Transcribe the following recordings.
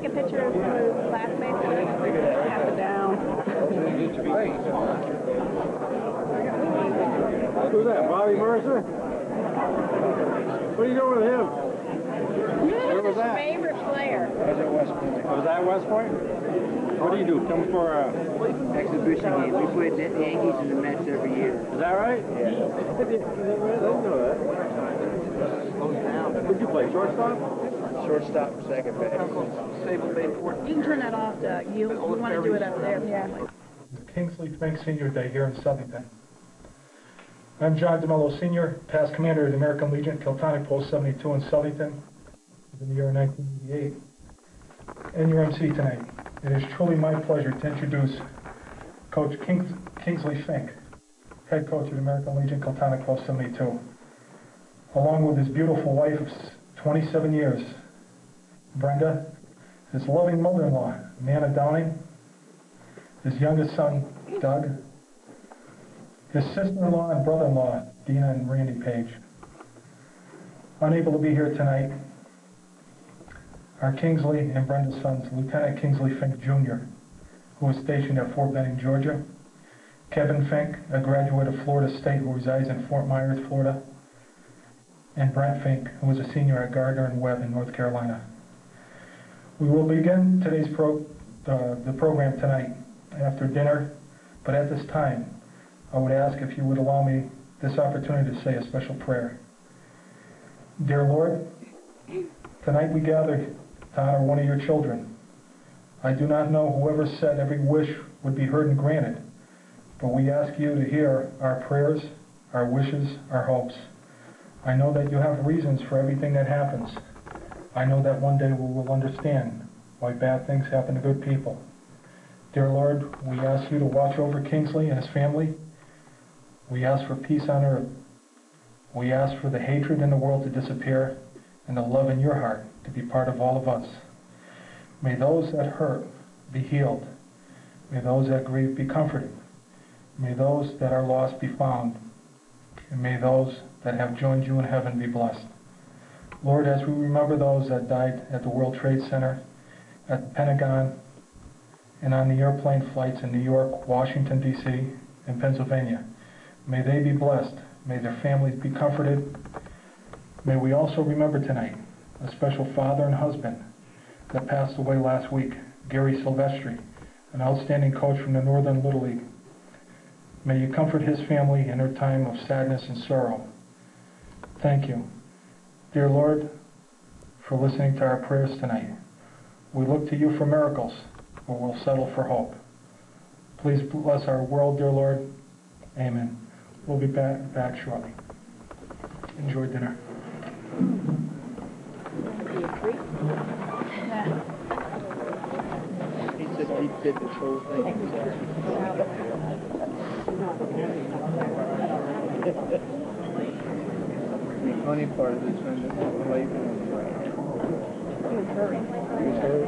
a picture of some of his classmates? Pass it down. Who's that, Bobby Mercer? What are you doing with him? Where was that? Favorite player. Was it West Point? Was that West Point? What do you do? Come for Exhibition game. We play the Yankees in the Mets every year. Is that right? Yeah. I didn't know that. What'd you play? Shortstop? Shortstop, second base. You can turn that off, Doug. You want to do it up there. Yeah. Kingsley Fink Senior Day here in Southington. I'm John DeMello Sr., past commander of the American Legion, Kiltonic Post 72 in Southington in the year 1988, and your MC tonight. It is truly my pleasure to introduce Coach Kingsley Fink, head coach of the American Legion, Kiltonic Post 72, along with his beautiful wife of 27 years, Brenda, his loving mother-in-law, Nana Downing, his youngest son, Doug, his sister-in-law and brother-in-law, Dina and Randy Page. Unable to be here tonight are Kingsley and Brenda's sons, Lieutenant Kingsley Fink Jr., who is stationed at Fort Benning, Georgia, Kevin Fink, a graduate of Florida State who resides in Fort Myers, Florida, and Brent Fink, who is a senior at Gardner and Webb in North Carolina. We will begin today's the program tonight after dinner, but at this time, I would ask if you would allow me this opportunity to say a special prayer. Dear Lord, tonight we gather to honor one of your children. I do not know whoever said every wish would be heard and granted, but we ask you to hear our prayers, our wishes, our hopes. I know that you have reasons for everything that happens. I know that one day we will understand why bad things happen to good people. Dear Lord, we ask you to watch over Kingsley and his family. We ask for peace on earth. We ask for the hatred in the world to disappear and the love in your heart to be part of all of us. May those that hurt be healed. May those that grieve be comforted. May those that are lost be found. And may those that have joined you in heaven be blessed. Lord, as we remember those that died at the World Trade Center, at the Pentagon, and on the airplane flights in New York, Washington, D.C., and Pennsylvania, may they be blessed. May their families be comforted. May we also remember tonight a special father and husband that passed away last week, Gary Silvestri, an outstanding coach from the Northern Little League. May you comfort his family in their time of sadness and sorrow. Thank you. Dear Lord, for listening to our prayers tonight. We look to you for miracles, or we'll settle for hope. Please bless our world, dear Lord. Amen. We'll be back shortly. Enjoy dinner. He said he did this whole thing. The funny part of this one is the life and He was hurting. he was hurt.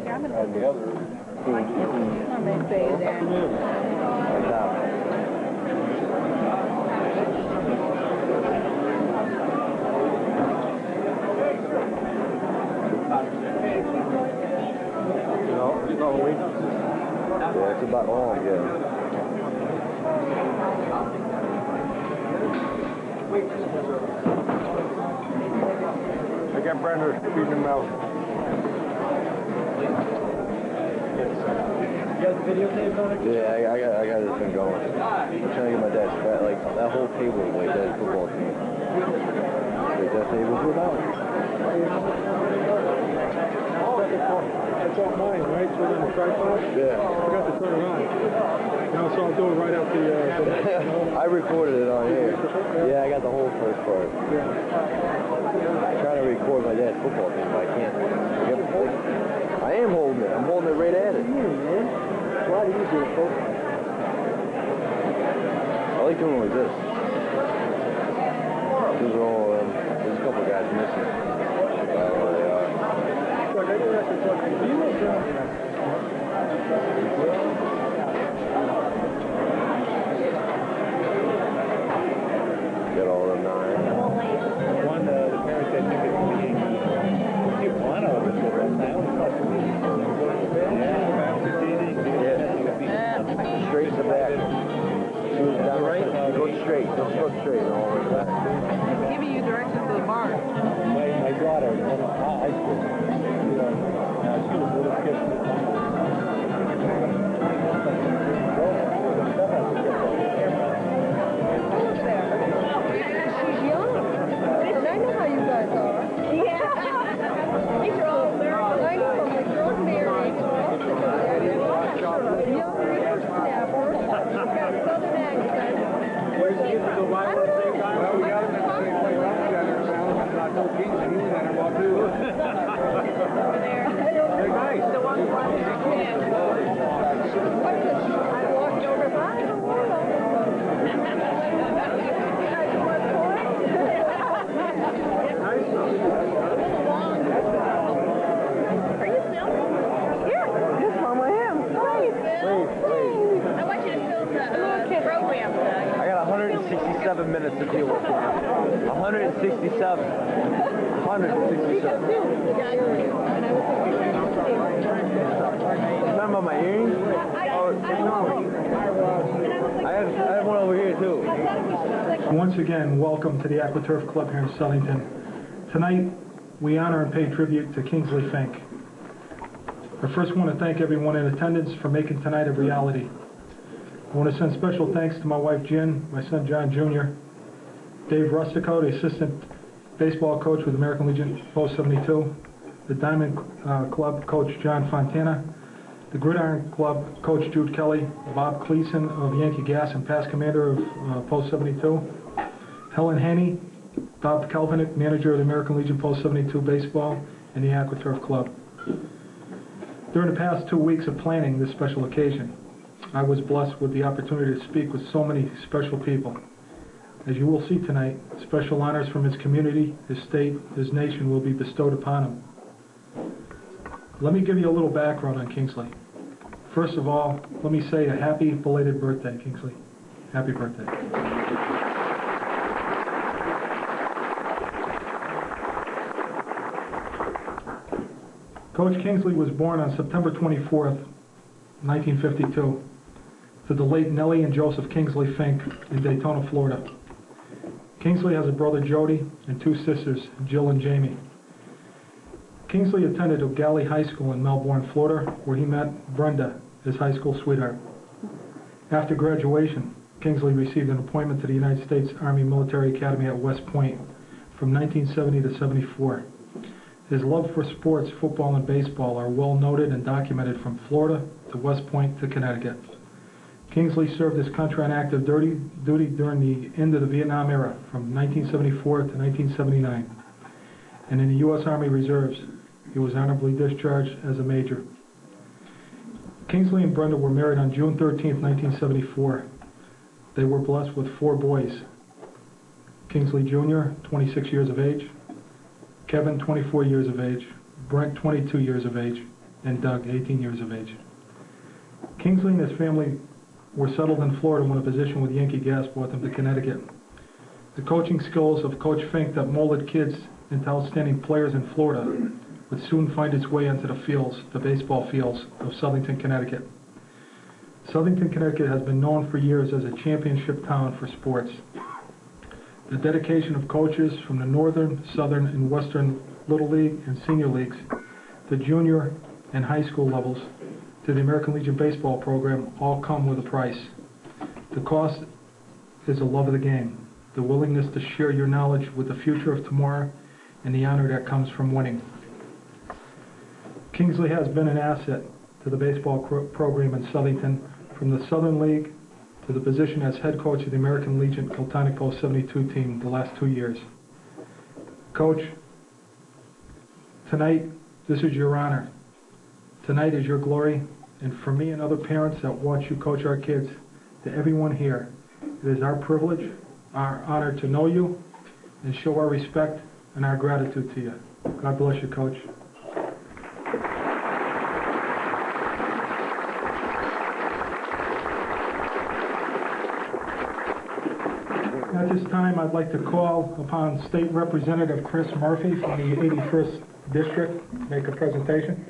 I'm going And the other, to say that. It's all the way. Yeah, it's about all, yeah. I got Brenda feeding him out. You got the videotape on it? Yeah, I got this thing going. I'm trying to get my dad's fat, like, that whole table is like dad's football team. Like, that table's without. That's all mine, right? So on the tripod? Yeah. I forgot to turn it on. Now, so I'll do it right after the I recorded it on here. Yeah, I got the whole first part. I'm trying to record my dad's football team, but I can't. I am holding it. I'm holding it right at it. It's a lot easier, folks. I like doing it like this. These are all, there's a couple guys missing. Look, I didn't have to talk to you. Do you know John? Get all the 9. one, the parents that took it from the Yankees. He won all of it, but now straight. Just look straight and all like that. Giving you directions to the bar. My daughter, high school. You know, she was a little kid. She's young. And I know how you guys are. Yeah. These are all very I know, my girl's married. Young whippersnapper. She's got southern accent. Where's the kids go by at the same time? Well, we got them at the same place. I told Kingsley he was at her about too. They're nice. the one I walked over by. I don't Are you filming? Yes, Mom, I am. Please. I want you to film the program. I got 167 minutes to deal with. 167. 167. Remember my earrings? I have one over here too. Once again, welcome to the AquaTurf Club here in Southington. Tonight, we honor and pay tribute to Kingsley Fink. I first want to thank everyone in attendance for making tonight a reality. I want to send special thanks to my wife Jen, my son John Jr., Dave Rustico, the assistant baseball coach with American Legion Post 72, the Diamond Club coach John Fontana, the Gridiron Club coach Jude Kelly, Bob Cleason of Yankee Gas and past commander of Post 72, Helen Henney, Bob Kelvinick, manager of the American Legion Post 72 baseball, and the AquaTurf Club. During the past 2 weeks of planning this special occasion, I was blessed with the opportunity to speak with so many special people. As you will see tonight, special honors from his community, his state, his nation will be bestowed upon him. Let me give you a little background on Kingsley. First of all, let me say a happy belated birthday, Kingsley. Happy birthday. Coach Kingsley was born on September 24th, 1952, to the late Nellie and Joseph Kingsley Fink in Daytona, Florida. Kingsley has a brother, Jody, and two sisters, Jill and Jamie. Kingsley attended O'Galley High School in Melbourne, Florida, where he met Brenda, his high school sweetheart. After graduation, Kingsley received an appointment to the United States Army Military Academy at West Point from 1970 to 74. His love for sports, football, and baseball are well noted and documented from Florida to West Point to Connecticut. Kingsley served his country on active duty during the end of the Vietnam era from 1974 to 1979. And in the U.S. Army Reserves, he was honorably discharged as a major. Kingsley and Brenda were married on June 13, 1974. They were blessed with 4 boys. Kingsley Jr., 26 years of age, Kevin, 24 years of age, Brent, 22 years of age, and Doug, 18 years of age. Kingsley and his family were settled in Florida when a position with Yankee Gas brought them to Connecticut. The coaching skills of Coach Fink that molded kids into outstanding players in Florida would soon find its way into the baseball fields of Southington, Connecticut. Southington, Connecticut has been known for years as a championship town for sports. The dedication of coaches from the Northern, Southern, and Western Little League and Senior Leagues, the junior and high school levels, to the American Legion baseball program all come with a price. The cost is the love of the game, the willingness to share your knowledge with the future of tomorrow, and the honor that comes from winning. Kingsley has been an asset to the baseball program in Southington, from the Southern League to the position as head coach of the American Legion Kiltonic Post 72 team the last 2 years. Coach, tonight, this is your honor. Tonight is your glory, and for me and other parents that watch you coach our kids, to everyone here, it is our privilege, our honor to know you and show our respect and our gratitude to you. God bless you, Coach. At this time, I'd like to call upon State Representative Chris Murphy from the 81st District to make a presentation.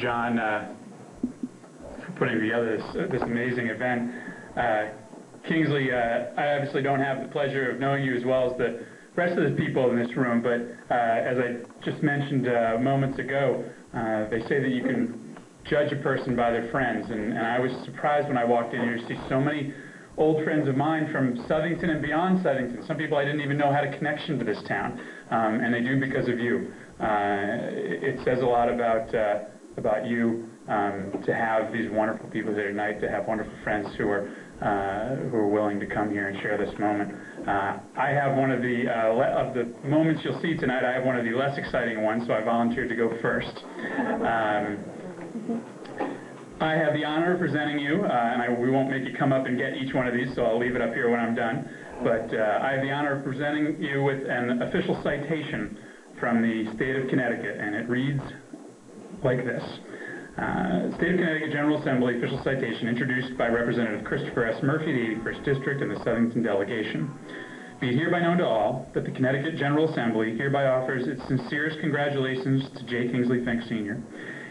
John for putting together this amazing event. Kingsley, I obviously don't have the pleasure of knowing you as well as the rest of the people in this room, but as I just mentioned moments ago, they say that you can judge a person by their friends, and I was surprised when I walked in here to see so many old friends of mine from Southington and beyond Southington. Some people I didn't even know had a connection to this town, and they do because of you. It says a lot about you to have these wonderful people here tonight, to have wonderful friends who are willing to come here and share this moment. I have one of the moments you'll see tonight. I have one of the less exciting ones, so I volunteered to go first. I have the honor of presenting you, and we won't make you come up and get each one of these, so I'll leave it up here when I'm done. But I have the honor of presenting you with an official citation from the state of Connecticut, and it reads like this. State of Connecticut General Assembly official citation introduced by Representative Christopher S. Murphy, the 81st District, and the Southington delegation. Be it hereby known to all that the Connecticut General Assembly hereby offers its sincerest congratulations to J. Kingsley Fink, Sr.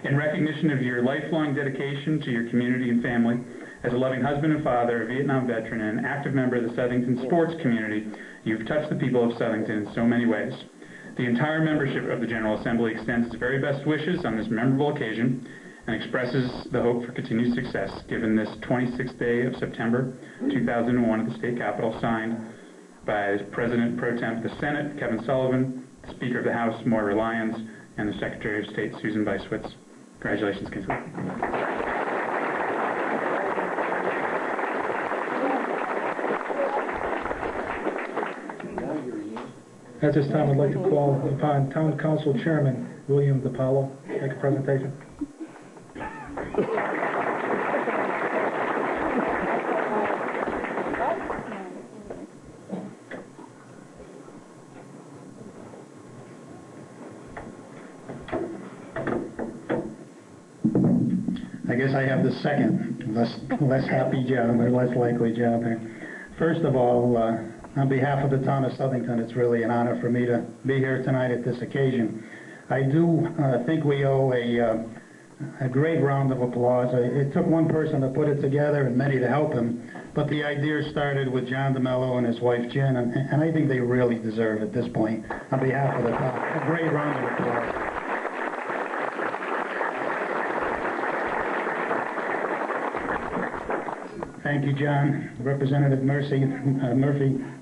in recognition of your lifelong dedication to your community and family. As a loving husband and father, a Vietnam veteran, and an active member of the Southington sports community, you've touched the people of Southington in so many ways. The entire membership of the General Assembly extends its very best wishes on this memorable occasion and expresses the hope for continued success given this 26th day of September 2001 at the state capitol, signed by President Pro Tem of the Senate, Kevin Sullivan, the Speaker of the House, Moira Lyons, and the Secretary of State, Susan Beiswitz. Congratulations, Kingsley. At this time, I'd like to call upon Town Council Chairman William DiPaolo to make a presentation. I guess I have the second, less happy job, or less likely job here. First of all, on behalf of the town of Southington, it's really an honor for me to be here tonight at this occasion. I do think we owe a great round of applause. It took one person to put it together and many to help him, but the idea started with John DeMello and his wife Jen, and I think they really deserve at this point, on behalf of the town, a great round of applause. Thank you, John. Representative Murphy,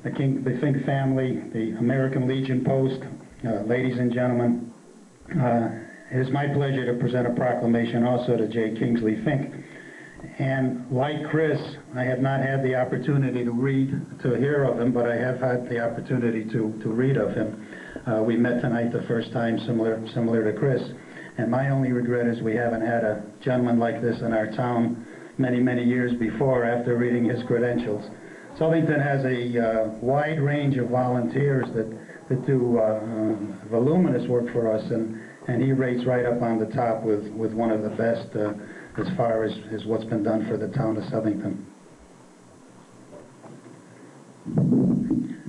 the Fink family, the American Legion Post, ladies and gentlemen, it is my pleasure to present a proclamation also to J. Kingsley Fink. And like Chris, I have not had the opportunity to hear of him, but I have had the opportunity to read of him. We met tonight the first time, similar to Chris. And my only regret is we haven't had a gentleman like this in our town many years before after reading his credentials. Southington has a wide range of volunteers that do voluminous work for us, and he rates right up on the top with one of the best as far as what's been done for the town of Southington.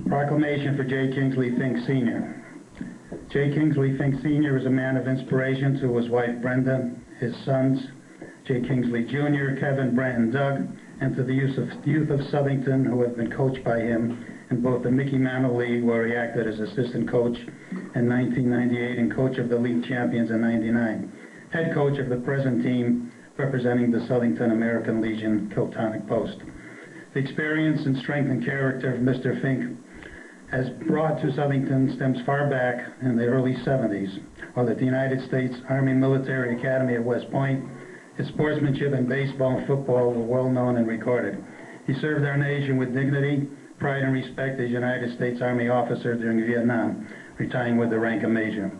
Proclamation for J. Kingsley Fink Sr. J. Kingsley Fink Sr. is a man of inspiration to his wife Brenda, his sons J. Kingsley Jr., Kevin, Brent, and Doug, and to the youth of Southington who have been coached by him in both the Mickey Mantle League, where he acted as assistant coach in 1998 and coach of the league champions in 99, head coach of the present team representing the Southington American Legion Kiltonic Post. The experience and strength and character of Mr. Fink has brought to Southington stems far back in the early 70s, while at the United States Army Military Academy at West Point, his sportsmanship in baseball and football were well known and recorded. He served our nation with dignity, pride, and respect as United States Army officer during Vietnam, retiring with the rank of major.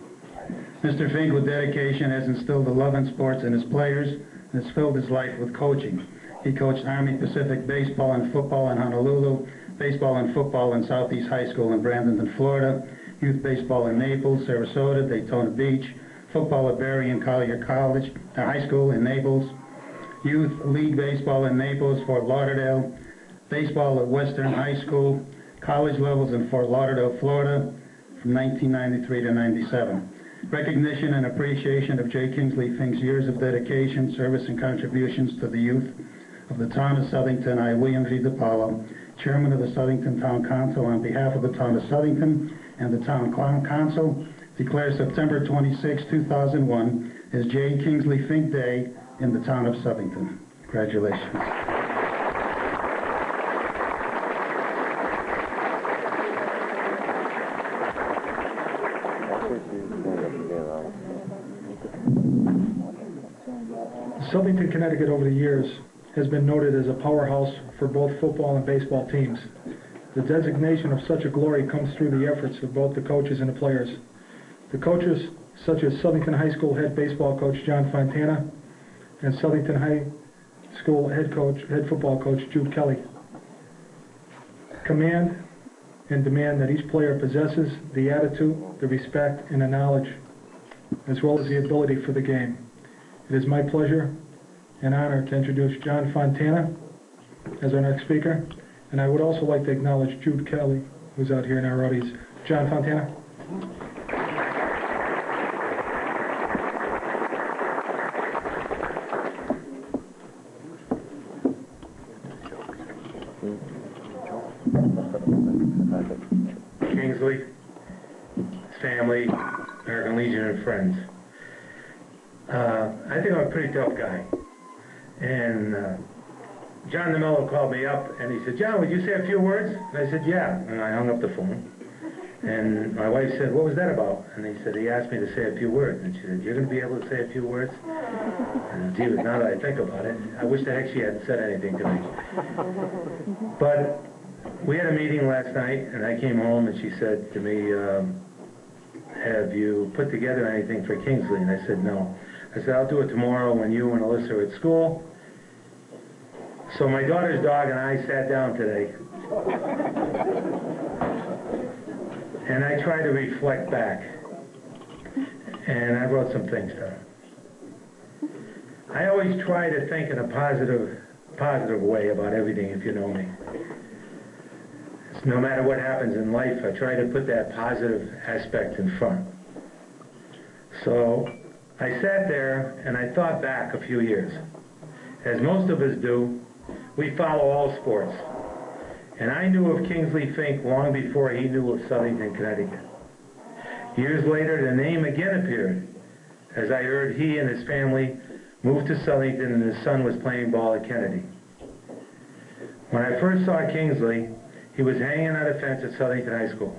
Mr. Fink, with dedication, has instilled a love in sports in his players and has filled his life with coaching. He coached Army Pacific baseball and football in Honolulu, baseball and football in Southeast High School in Bradenton, Florida, youth baseball in Naples, Sarasota, Daytona Beach, football at Berry and Collier College, High School in Naples, youth league baseball in Naples, Fort Lauderdale, baseball at Western High School, college levels in Fort Lauderdale, Florida, from 1993 to 97. recognition and appreciation of J. Kingsley Fink's years of dedication, service, and contributions to the youth of the town of Southington. I, William V. DiPaolo, Chairman of the Southington Town Council, on behalf of the town of Southington and the Town Council, declare September 26, 2001 as J. Kingsley Fink Day in the town of Southington. Congratulations. Southington, Connecticut over the years has been noted as a powerhouse for both football and baseball teams. The designation of such a glory comes through the efforts of both the coaches and the players. The coaches, such as Southington High School head baseball coach John Fontana and Southington High School head football coach Jude Kelly, command and demand that each player possesses the attitude, the respect, and the knowledge, as well as the ability for the game. It is my pleasure and honor to introduce John Fontana as our next speaker, and I would also like to acknowledge Jude Kelly, who's out here in our audience. John Fontana. Kingsley, family, American Legion, and friends. I think I'm a pretty tough guy. And John DeMello called me up and he said, "John, would you say a few words?" And I said, "Yeah." And I hung up the phone. And my wife said, "What was that about?" And he said, "He asked me to say a few words." And she said, "You're going to be able to say a few words?" And gee, now that I think about it, I wish the heck she hadn't said anything to me. But we had a meeting last night, and I came home, and she said to me, "Have you put together anything for Kingsley?" And I said, "No." I said, "I'll do it tomorrow when you and Alyssa are at school." So my daughter's dog and I sat down today, and I tried to reflect back, and I wrote some things down. I always try to think in a positive way about everything, if you know me. No matter what happens in life, I try to put that positive aspect in front. So I sat there and I thought back a few years. As most of us do, we follow all sports. And I knew of Kingsley Fink long before he knew of Southington, Connecticut. Years later, the name again appeared as I heard he and his family moved to Southington and his son was playing ball at Kennedy. When I first saw Kingsley, he was hanging on a fence at Southington High School,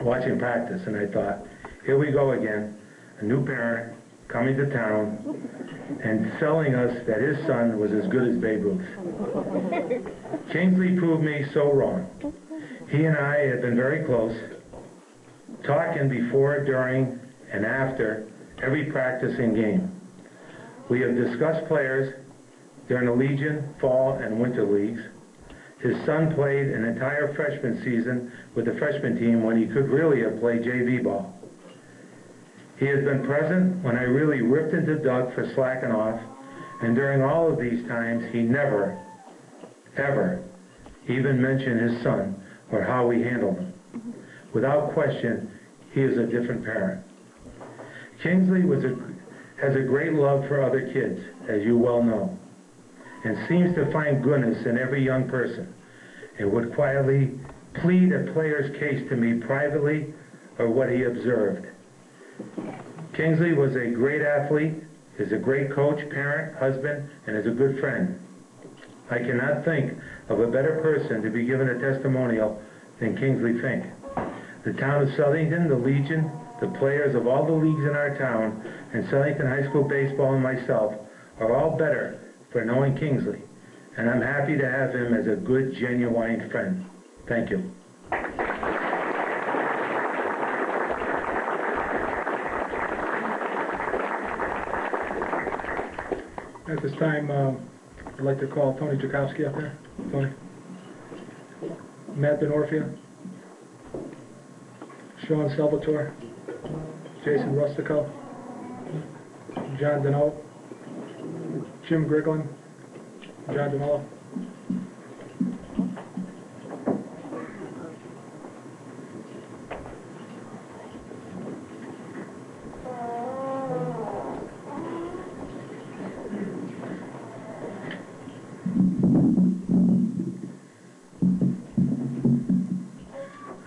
watching practice, and I thought, here we go again, a new parent coming to town and telling us that his son was as good as Babe Ruth. Kingsley proved me so wrong. He and I have been very close, talking before, during, and after every practice and game. We have discussed players during the Legion, Fall, and Winter Leagues. His son played an entire freshman season with the freshman team when he could really have played JV ball. He has been present when I really ripped into Doug for slacking off, and during all of these times, he never, ever even mentioned his son or how we handled him. Without question, he is a different parent. Kingsley has a great love for other kids, as you well know, and seems to find goodness in every young person, and would quietly plead a player's case to me privately or what he observed. Kingsley was a great athlete, is a great coach, parent, husband, and is a good friend. I cannot think of a better person to be given a testimonial than Kingsley Fink. The town of Southington, the Legion, the players of all the leagues in our town, and Southington High School baseball and myself are all better for knowing Kingsley, and I'm happy to have him as a good, genuine friend. Thank you. At this time, I'd like to call Tony Jakowski up there. Tony. Matt Denorfia. Sean Salvatore. Jason Rustico. John Deneau. Jim Griglin. John DeMello.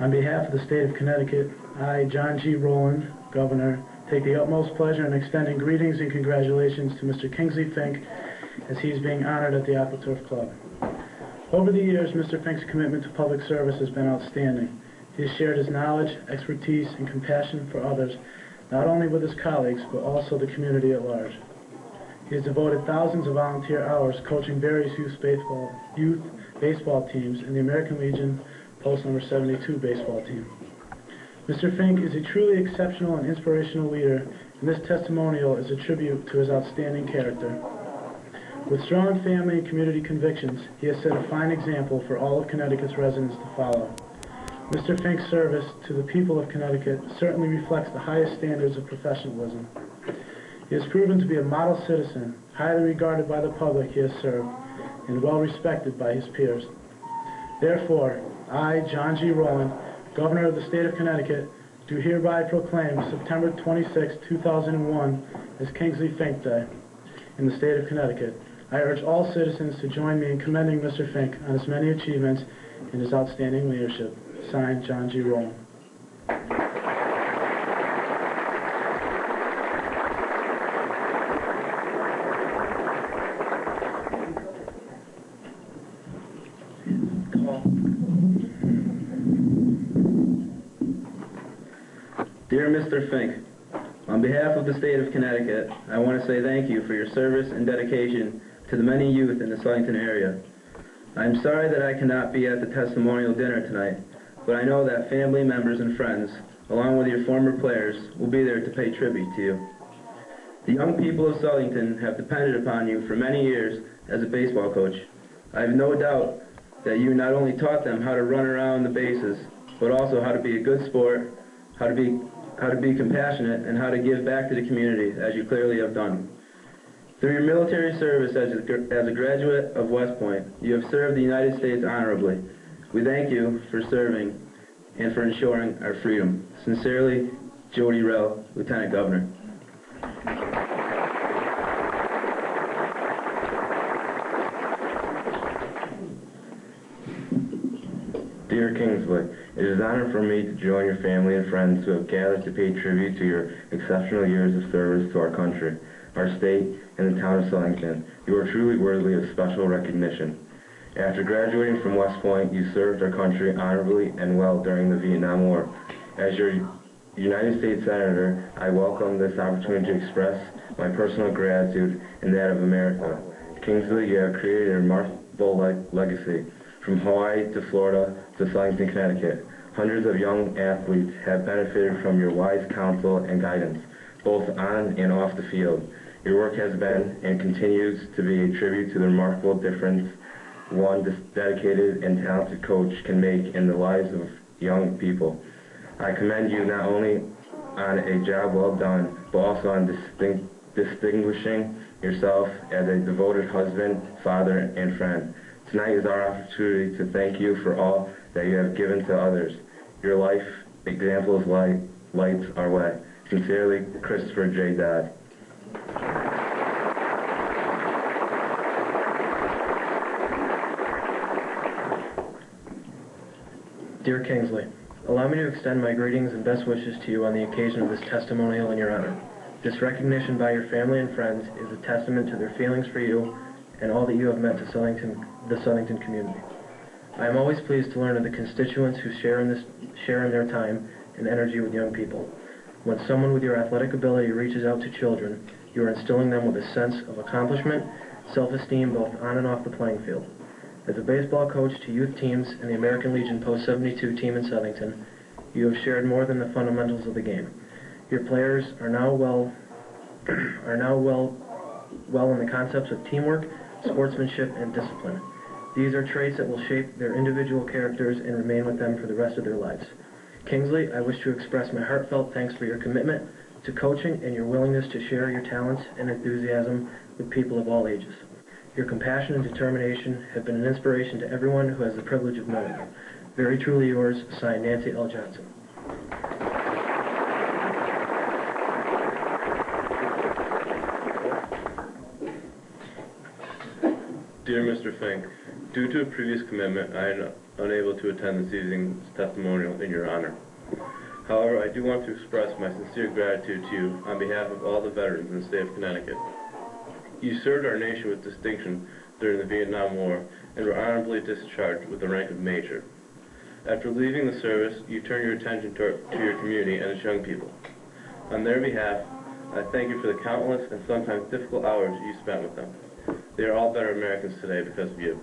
On behalf of the state of Connecticut, I, John G. Rowland, Governor, take the utmost pleasure in extending greetings and congratulations to Mr. Kingsley Fink as he is being honored at the AquaTurf Club. Over the years, Mr. Fink's commitment to public service has been outstanding. He has shared his knowledge, expertise, and compassion for others, not only with his colleagues, but also the community at large. He has devoted thousands of volunteer hours coaching various youth baseball teams and the American Legion Post number 72 baseball team. Mr. Fink is a truly exceptional and inspirational leader, and this testimonial is a tribute to his outstanding character. With strong family and community convictions, he has set a fine example for all of Connecticut's residents to follow. Mr. Fink's service to the people of Connecticut certainly reflects the highest standards of professionalism. He has proven to be a model citizen, highly regarded by the public he has served, and well respected by his peers. Therefore, I, John G. Rowland, Governor of the State of Connecticut, do hereby proclaim September 26, 2001 as Kingsley Fink Day in the state of Connecticut. I urge all citizens to join me in commending Mr. Fink on his many achievements and his outstanding leadership. Signed, John G. Rowland. Dear Mr. Fink, on behalf of the state of Connecticut, I want to say thank you for your service and dedication to the many youth in the Southington area. I am sorry that I cannot be at the testimonial dinner tonight, but I know that family members and friends, along with your former players, will be there to pay tribute to you. The young people of Southington have depended upon you for many years as a baseball coach. I have no doubt that you not only taught them how to run around the bases, but also how to be a good sport, how to be compassionate, and how to give back to the community, as you clearly have done. Through your military service as a graduate of West Point, you have served the United States honorably. We thank you for serving and for ensuring our freedom. Sincerely, Jody Rell, Lieutenant Governor. Dear Kingsley, it is an honor for me to join your family and friends who have gathered to pay tribute to your exceptional years of service to our country, our state, and the town of Southington. You are truly worthy of special recognition. After graduating from West Point, you served our country honorably and well during the Vietnam War. As your United States Senator, I welcome this opportunity to express my personal gratitude and that of America. Kingsley, you have created a remarkable legacy. From Hawaii to Florida to Southington, Connecticut, hundreds of young athletes have benefited from your wise counsel and guidance, both on and off the field. Your work has been and continues to be a tribute to the remarkable difference one dedicated and talented coach can make in the lives of young people. I commend you not only on a job well done, but also on distinguishing yourself as a devoted husband, father, and friend. Tonight is our opportunity to thank you for all that you have given to others. Your life examples lights our way. Sincerely, Christopher J. Dodd. Dear Kingsley, allow me to extend my greetings and best wishes to you on the occasion of this testimonial in your honor. This recognition by your family and friends is a testament to their feelings for you and all that you have meant to the Southington community. I am always pleased to learn of the constituents who share in their time and energy with young people. When someone with your athletic ability reaches out to children, you are instilling them with a sense of accomplishment, self-esteem both on and off the playing field. As a baseball coach to youth teams and the American Legion Post 72 team in Southington, you have shared more than the fundamentals of the game. Your players are now well in the concepts of teamwork, sportsmanship, and discipline. These are traits that will shape their individual characters and remain with them for the rest of their lives. Kingsley, I wish to express my heartfelt thanks for your commitment to coaching and your willingness to share your talents and enthusiasm with people of all ages. Your compassion and determination have been an inspiration to everyone who has the privilege of knowing you. Very truly yours, signed Nancy L. Johnson. Dear Mr. Fink, Due to a previous commitment, I am unable to attend this evening's testimonial in your honor. However, I do want to express my sincere gratitude to you on behalf of all the veterans in the state of Connecticut. You served our nation with distinction during the Vietnam War and were honorably discharged with the rank of Major. After leaving the service, you turned your attention to your community and its young people. On their behalf, I thank you for the countless and sometimes difficult hours you spent with them. They are all better Americans today because of you.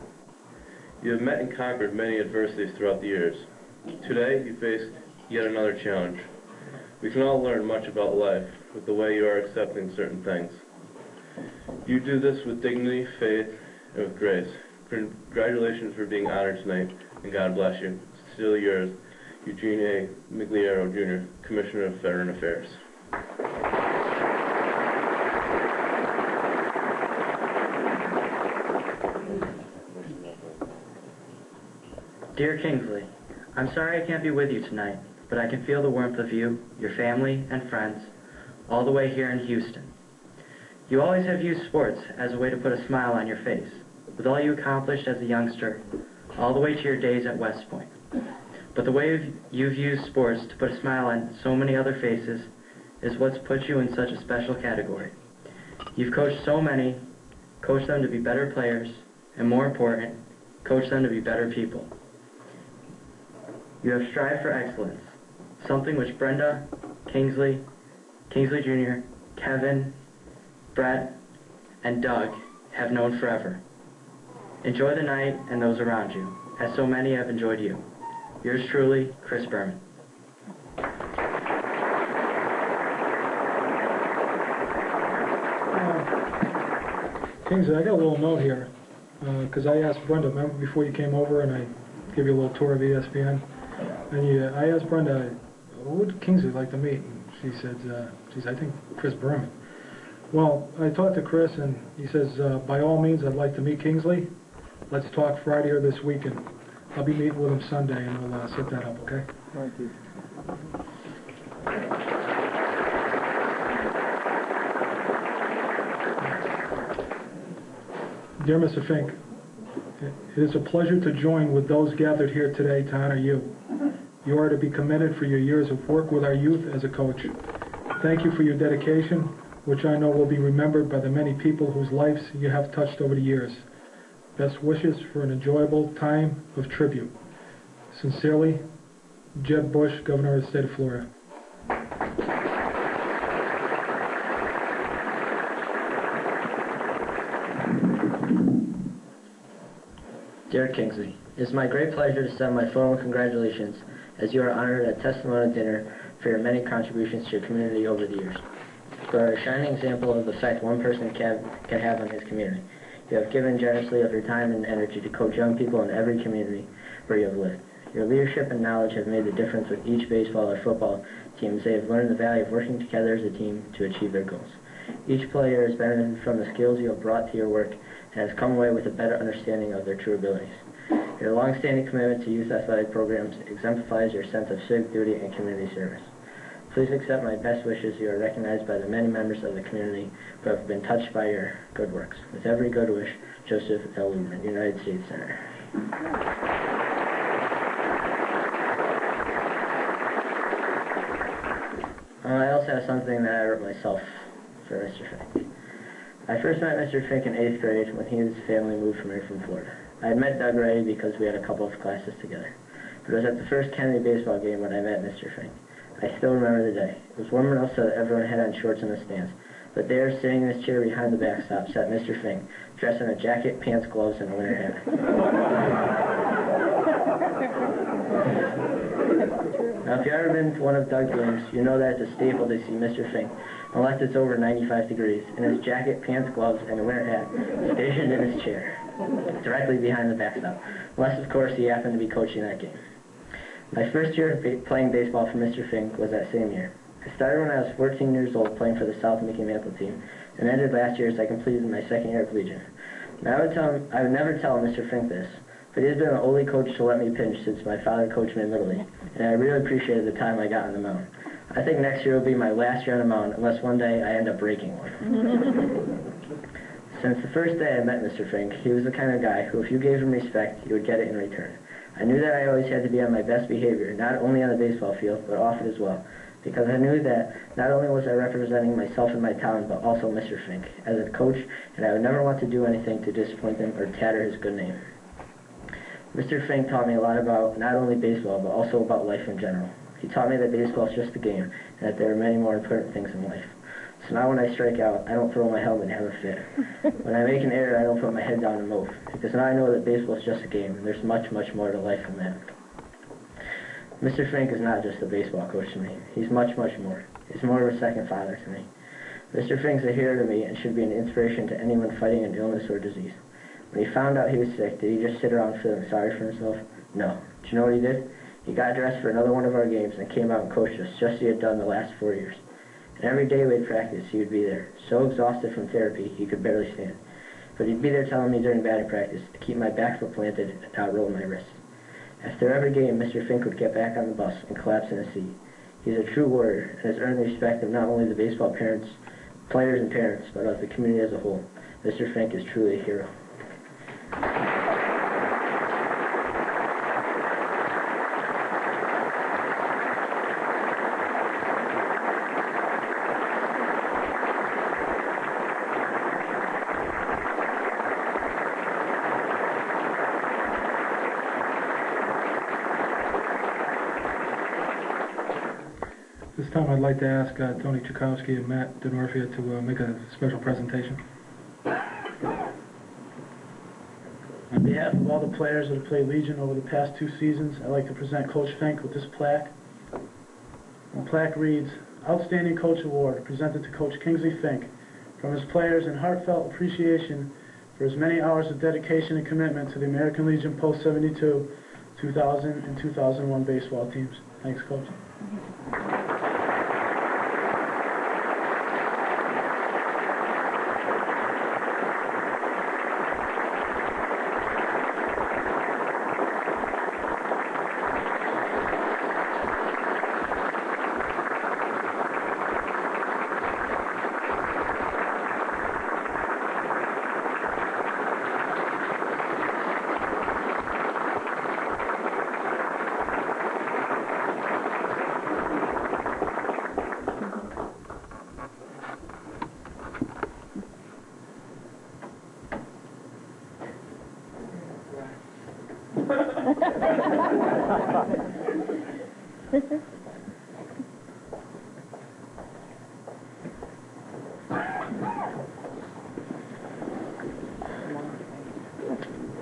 You have met and conquered many adversities throughout the years. Today, you face yet another challenge. We can all learn much about life with the way you are accepting certain things. You do this with dignity, faith, and with grace. Congratulations for being honored tonight, and God bless you. Sincerely yours, Eugene A. Migliero, Jr., Commissioner of Veteran Affairs. Dear Kingsley, I'm sorry I can't be with you tonight, but I can feel the warmth of you, your family, and friends, all the way here in Houston. You always have used sports as a way to put a smile on your face, with all you accomplished as a youngster, all the way to your days at West Point. But the way you've used sports to put a smile on so many other faces is what's put you in such a special category. You've coached so many, coached them to be better players, and more important, coached them to be better people. You have strived for excellence, something which Brenda, Kingsley Jr., Kevin, Brett, and Doug have known forever. Enjoy the night and those around you, as so many have enjoyed you. Yours truly, Chris Berman. Kingsley, I got a little note here, because I asked Brenda, remember before you came over and I gave you a little tour of ESPN? And I asked Brenda, who would Kingsley like to meet? And she said, I think Chris Berman. Well, I talked to Chris and he says, by all means, I'd like to meet Kingsley. Let's talk Friday or this weekend. I'll be meeting with him Sunday and we'll set that up, okay? Thank you. Dear Mr. Fink, it is a pleasure to join with those gathered here today to honor you. You are to be commended for your years of work with our youth as a coach. Thank you for your dedication, which I know will be remembered by the many people whose lives you have touched over the years. Best wishes for an enjoyable time of tribute. Sincerely, Jeb Bush, Governor of the State of Florida. Dear Kingsley, it is my great pleasure to send my formal congratulations as you are honored at a testimonial dinner for your many contributions to your community over the years. You are a shining example of the effect one person can have on his community. You have given generously of your time and energy to coach young people in every community where you have lived. Your leadership and knowledge have made the difference with each baseball or football team as they have learned the value of working together as a team to achieve their goals. Each player has benefited from the skills you have brought to your work and has come away with a better understanding of their true abilities. Your long-standing commitment to youth athletic programs exemplifies your sense of civic duty and community service. Please accept my best wishes. You are recognized by the many members of the community who have been touched by your good works. With every good wish, Joseph L. Luhrmann, United States Senator. I also have something that I wrote myself for Mr. Fink. I first met Mr. Fink in 8th grade when he and his family moved from here from Florida. I had met Doug Ray because we had a couple of classes together. It was at the first Kennedy baseball game when I met Mr. Fink. I still remember the day. It was warm enough so that everyone had on shorts in the stands. But there, sitting in his chair behind the backstop, sat Mr. Fink, dressed in a jacket, pants, gloves, and a winter hat. Now, if you've ever been to one of Doug's games, you know that it's a staple to see Mr. Fink, unless it's over 95 degrees, in his jacket, pants, gloves, and a winter hat, stationed in his chair, directly behind the backstop. Unless, of course, he happened to be coaching that game. My first year of playing baseball for Mr. Fink was that same year. I started when I was 14 years old playing for the South Mickey Mantle team, and ended last year as I completed my second year of Legion. Now I would never tell Mr. Fink this, but he has been the only coach to let me pitch since my father coached me in Little League, and I really appreciated the time I got on the mound. I think next year will be my last year on the mound, unless one day I end up breaking one. Since the first day I met Mr. Fink, he was the kind of guy who, if you gave him respect, he would get it in return. I knew that I always had to be on my best behavior, not only on the baseball field, but off it as well, because I knew that not only was I representing myself and my town, but also Mr. Fink as a coach, and I would never want to do anything to disappoint him or tatter his good name. Mr. Fink taught me a lot about not only baseball, but also about life in general. He taught me that baseball is just a game, and that there are many more important things in life. So now when I strike out, I don't throw my helmet and have a fit. When I make an error, I don't put my head down and mope, because now I know that baseball is just a game, and there's much, much more to life than that. Mr. Fink is not just a baseball coach to me. He's much, much more. He's more of a second father to me. Mr. Fink's a hero to me and should be an inspiration to anyone fighting an illness or disease. When he found out he was sick, did he just sit around feeling sorry for himself? No. Do you know what he did? He got dressed for another one of our games and came out and coached us, just as he had done the last 4 years. And every day we'd practice, he would be there, so exhausted from therapy he could barely stand. But he'd be there telling me during batting practice to keep my back foot planted and not roll my wrists. After every game, Mr. Fink would get back on the bus and collapse in a seat. He's a true warrior and has earned the respect of not only the baseball players and parents, but of the community as a whole. Mr. Fink is truly a hero. This time I'd like to ask Tony Chukowski and Matt DeNorfia to make a special presentation. On behalf of all the players that have played Legion over the past 2 seasons, I'd like to present Coach Fink with this plaque. The plaque reads, Outstanding Coach Award, presented to Coach Kingsley Fink, from his players in heartfelt appreciation for his many hours of dedication and commitment to the American Legion Post-72, 2000, and 2001 baseball teams. Thanks, Coach.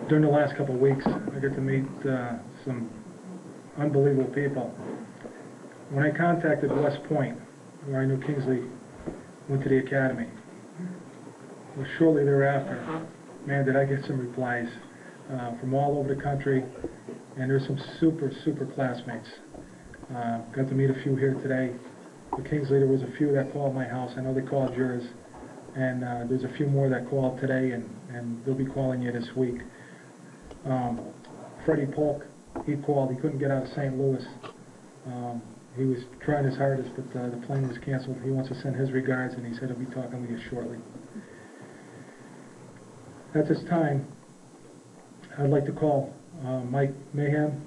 During the last couple of weeks, I got to meet some unbelievable people. When I contacted West Point, where I knew Kingsley went to the academy, well, shortly thereafter, man, did I get some replies from all over the country, and there's some super, super classmates. Got to meet a few here today. For Kingsley, there was a few that called my house. I know they called yours, and there's a few more that called today, and they'll be calling you this week. Freddie Polk, he called. He couldn't get out of St. Louis. He was trying his hardest, but the plane was canceled. He wants to send his regards, and he said he'll be talking with you shortly. At this time, I'd like to call Mike Mayhem.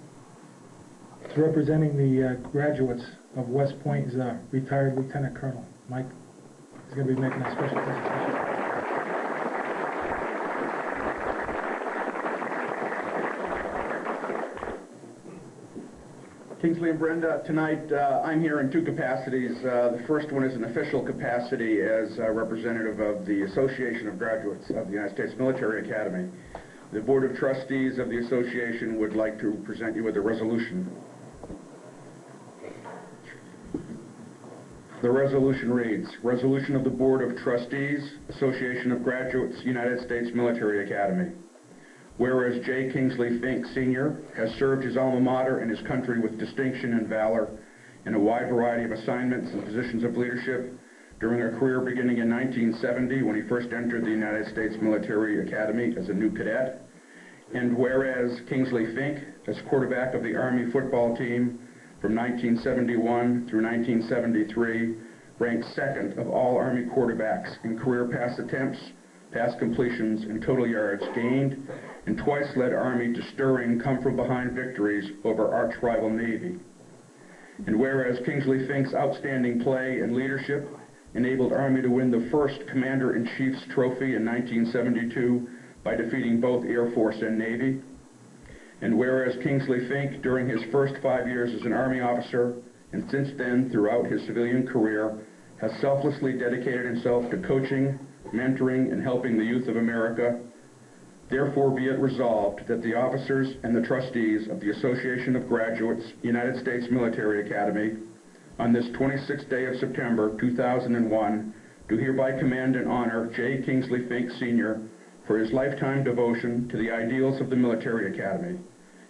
He's representing the graduates of West Point. He's a retired lieutenant colonel. Mike is going to be making a special presentation. Kingsley and Brenda, tonight I'm here in 2 capacities. The first one is an official capacity as representative of the Association of Graduates of the United States Military Academy. The Board of Trustees of the Association would like to present you with a resolution. The resolution reads, Resolution of the Board of Trustees, Association of Graduates, United States Military Academy. Whereas J. Kingsley Fink, Sr. has served his alma mater and his country with distinction and valor in a wide variety of assignments and positions of leadership during a career beginning in 1970 when he first entered the United States Military Academy as a new cadet. And whereas Kingsley Fink, as quarterback of the Army football team from 1971 through 1973, ranked 2nd of all Army quarterbacks in career pass attempts, pass completions, and total yards gained, and twice led Army to stirring come-from-behind victories over arch-rival Navy. And whereas Kingsley Fink's outstanding play and leadership enabled Army to win the first Commander-in-Chief's trophy in 1972 by defeating both Air Force and Navy. And whereas Kingsley Fink, during his first 5 years as an Army officer, and since then throughout his civilian career, has selflessly dedicated himself to coaching, mentoring, and helping the youth of America, therefore be it resolved that the officers and the trustees of the Association of Graduates, United States Military Academy, on this 26th day of September 2001, do hereby commend and honor J. Kingsley Fink, Sr. for his lifetime devotion to the ideals of the Military Academy,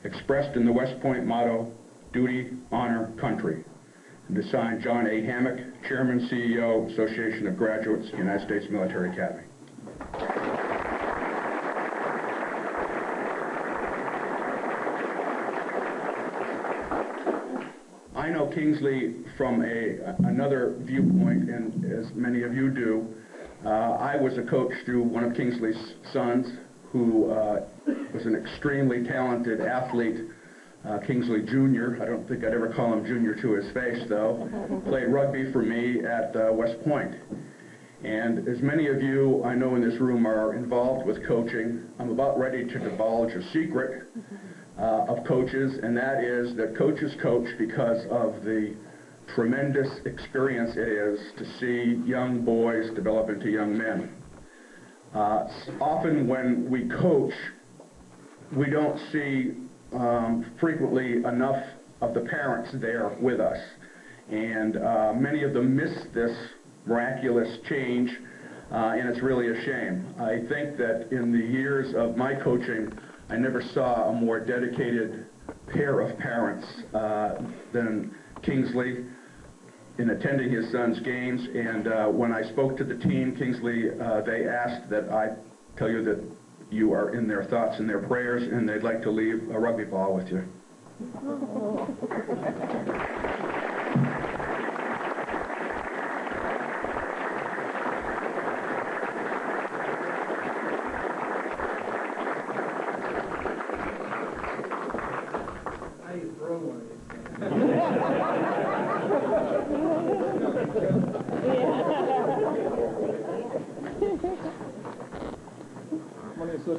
expressed in the West Point motto, Duty, Honor, Country. And to sign, John A. Hammock, Chairman, CEO, Association of Graduates, United States Military Academy. I know Kingsley from another viewpoint, and as many of you do, I was a coach through one of Kingsley's sons, who was an extremely talented athlete, Kingsley Jr. I don't think I'd ever call him Junior to his face, though. Played rugby for me at West Point. And as many of you I know in this room are involved with coaching, I'm about ready to divulge a secret of coaches, and that is that coaches coach because of the tremendous experience it is to see young boys develop into young men. Often when we coach, we don't see frequently enough of the parents there with us, and many of them miss this miraculous change, and it's really a shame. I think that in the years of my coaching, I never saw a more dedicated pair of parents than Kingsley in attending his son's games, and when I spoke to the team, Kingsley, they asked that I tell you that you are in their thoughts and their prayers, and they'd like to leave a rugby ball with you.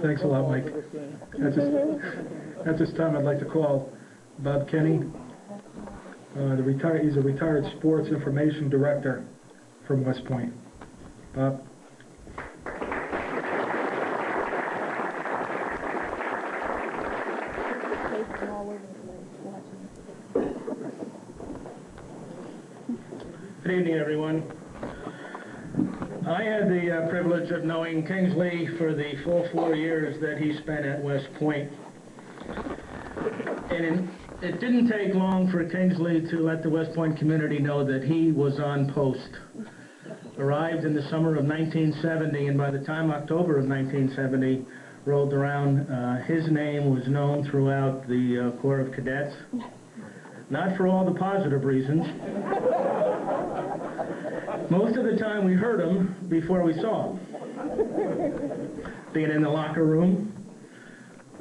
Thanks a lot, Mike. At this time, I'd like to call Bob Kenny. He's a retired sports information director from West Point. Bob. Good evening, everyone. I had the privilege of knowing Kingsley for the full 4 years that he spent at West Point. And it didn't take long for Kingsley to let the West Point community know that he was on post. Arrived in the summer of 1970, and by the time October of 1970 rolled around, his name was known throughout the Corps of Cadets. Not for all the positive reasons. Most of the time we heard him before we saw him. Being in the locker room,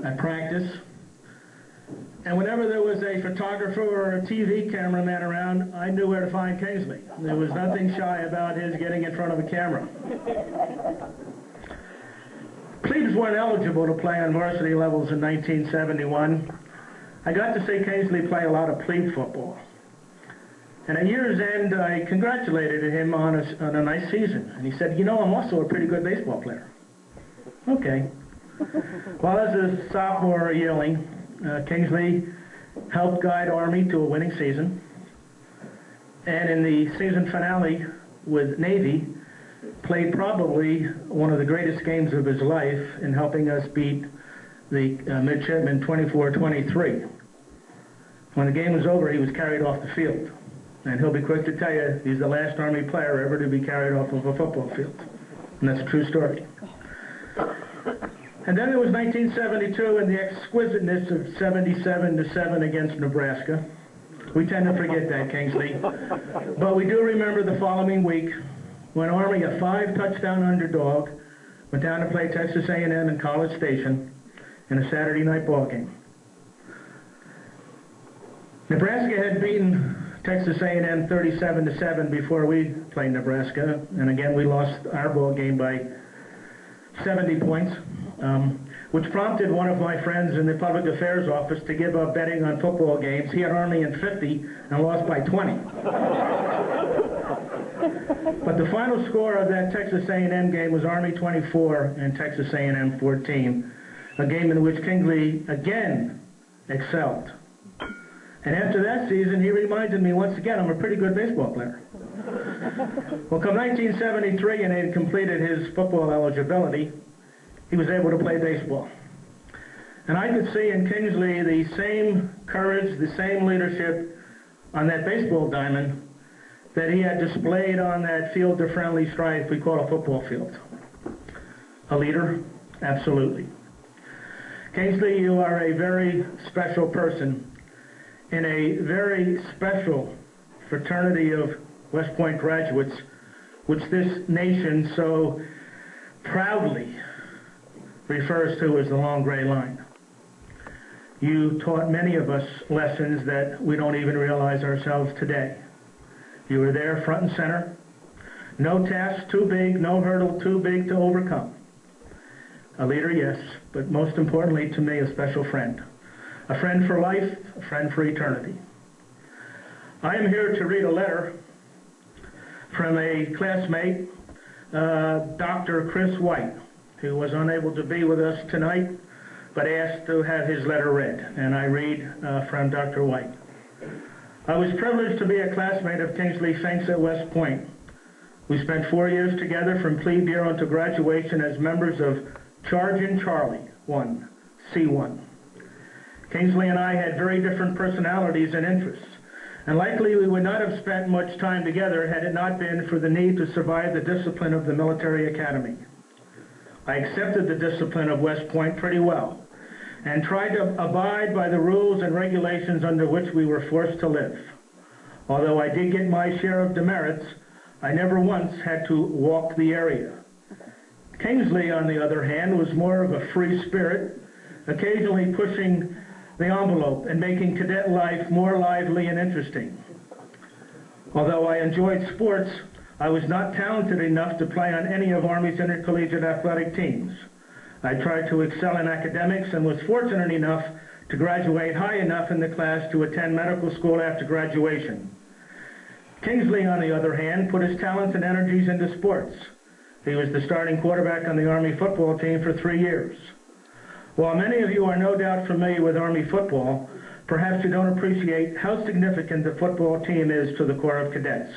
at practice, and whenever there was a photographer or a TV cameraman around, I knew where to find Kingsley. There was nothing shy about his getting in front of a camera. Plebes weren't eligible to play on varsity levels in 1971. I got to see Kingsley play a lot of plebe football. And at year's end, I congratulated him on a nice season. And he said, you know, I'm also a pretty good baseball player. Okay. Well, as a sophomore at Yale, Kingsley helped guide Army to a winning season. And in the season finale with Navy, played probably one of the greatest games of his life in helping us beat the midshipmen 24-23. When the game was over, he was carried off the field. And he'll be quick to tell you, he's the last Army player ever to be carried off of a football field. And that's a true story. And then it was 1972 and the exquisiteness of 77-7 against Nebraska. We tend to forget that, Kingsley. But we do remember the following week when Army, a 5-touchdown underdog, went down to play Texas A&M in College Station in a Saturday night ball game. Nebraska had beaten Texas A&M 37-7 before we played Nebraska, and again we lost our ball game by 70 points, which prompted one of my friends in the public affairs office to give up betting on football games. He had Army in 50 and lost by 20. But the final score of that Texas A&M game was Army 24 and Texas A&M 14, a game in which Kingsley again excelled. And after that season, he reminded me once again, I'm a pretty good baseball player. Well, come 1973, and he had completed his football eligibility, he was able to play baseball. And I could see in Kingsley the same courage, the same leadership on that baseball diamond that he had displayed on that field of friendly strife we call a football field. A leader? Absolutely. Kingsley, you are a very special person in a very special fraternity of West Point graduates, which this nation so proudly refers to as the long gray line. You taught many of us lessons that we don't even realize ourselves today. You were there front and center. No task too big, no hurdle too big to overcome. A leader, yes, but most importantly to me, a special friend. A friend for life, a friend for eternity. I am here to read a letter from a classmate, Dr. Chris White, who was unable to be with us tonight, but asked to have his letter read. And I read from Dr. White. I was privileged to be a classmate of Kingsley Fink's at West Point. We spent 4 years together from plebe year until graduation as members of Chargin' Charlie 1, C1. Kingsley and I had very different personalities and interests, and likely we would not have spent much time together had it not been for the need to survive the discipline of the military academy. I accepted the discipline of West Point pretty well, and tried to abide by the rules and regulations under which we were forced to live. Although I did get my share of demerits, I never once had to walk the area. Kingsley, on the other hand, was more of a free spirit, occasionally pushing the envelope and making cadet life more lively and interesting. Although I enjoyed sports, I was not talented enough to play on any of Army's intercollegiate athletic teams. I tried to excel in academics and was fortunate enough to graduate high enough in the class to attend medical school after graduation. Kingsley, on the other hand, put his talents and energies into sports. He was the starting quarterback on the Army football team for 3 years. While many of you are no doubt familiar with Army football, perhaps you don't appreciate how significant the football team is to the Corps of Cadets.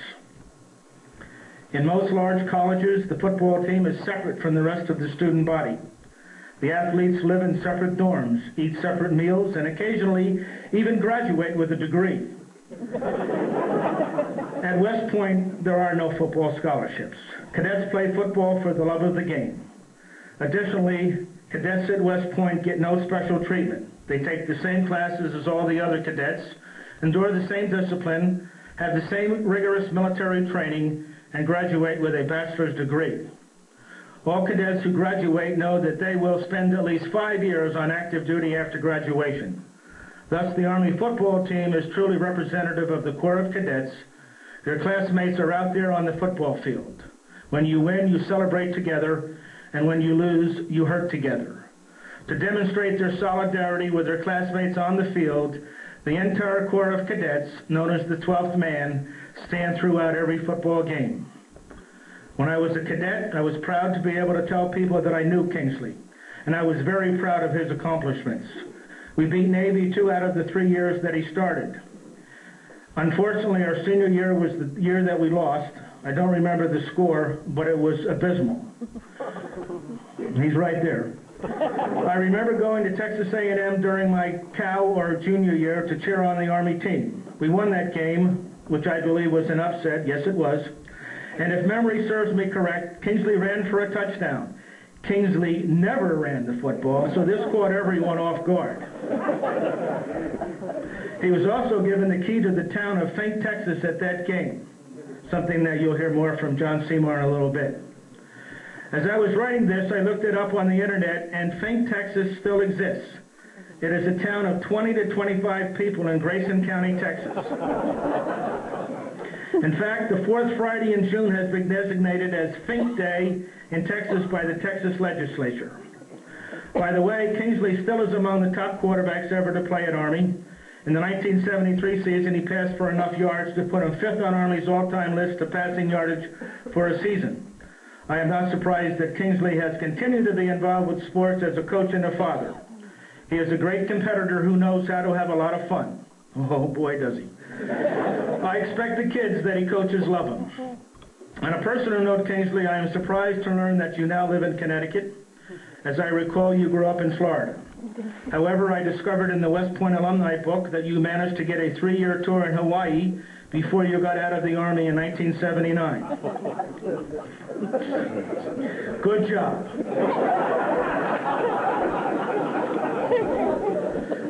In most large colleges, the football team is separate from the rest of the student body. The athletes live in separate dorms, eat separate meals, and occasionally even graduate with a degree. At West Point, there are no football scholarships. Cadets play football for the love of the game. Additionally, cadets at West Point get no special treatment. They take the same classes as all the other cadets, endure the same discipline, have the same rigorous military training, and graduate with a bachelor's degree. All cadets who graduate know that they will spend at least 5 years on active duty after graduation. Thus, the Army football team is truly representative of the Corps of Cadets. Their classmates are out there on the football field. When you win, you celebrate together, and when you lose, you hurt together. To demonstrate their solidarity with their classmates on the field, the entire Corps of Cadets, known as the 12th Man, stand throughout every football game. When I was a cadet, I was proud to be able to tell people that I knew Kingsley, and I was very proud of his accomplishments. We beat Navy 2 out of the 3 years that he started. Unfortunately, our senior year was the year that we lost. I don't remember the score, but it was abysmal. He's right there. I remember going to Texas A&M during my cow or junior year to cheer on the Army team. We won that game, which I believe was an upset. Yes, it was. And if memory serves me correct, Kingsley ran for a touchdown. Kingsley never ran the football, so this caught everyone off guard. He was also given the key to the town of Fink, Texas at that game, something that you'll hear more from John Seymour in a little bit. As I was writing this, I looked it up on the internet, and Fink, Texas still exists. It is a town of 20 to 25 people in Grayson County, Texas. In fact, the fourth Friday in June has been designated as Fink Day in Texas by the Texas legislature. By the way, Kingsley still is among the top quarterbacks ever to play at Army. In the 1973 season, he passed for enough yards to put him 5th on Army's all-time list of passing yardage for a season. I am not surprised that Kingsley has continued to be involved with sports as a coach and a father. He is a great competitor who knows how to have a lot of fun. Oh boy, does he. I expect the kids that he coaches love him. On a personal note, Kingsley, I am surprised to learn that you now live in Connecticut. As I recall, you grew up in Florida. However, I discovered in the West Point alumni book that you managed to get a 3-year tour in Hawaii before you got out of the Army in 1979. Good job.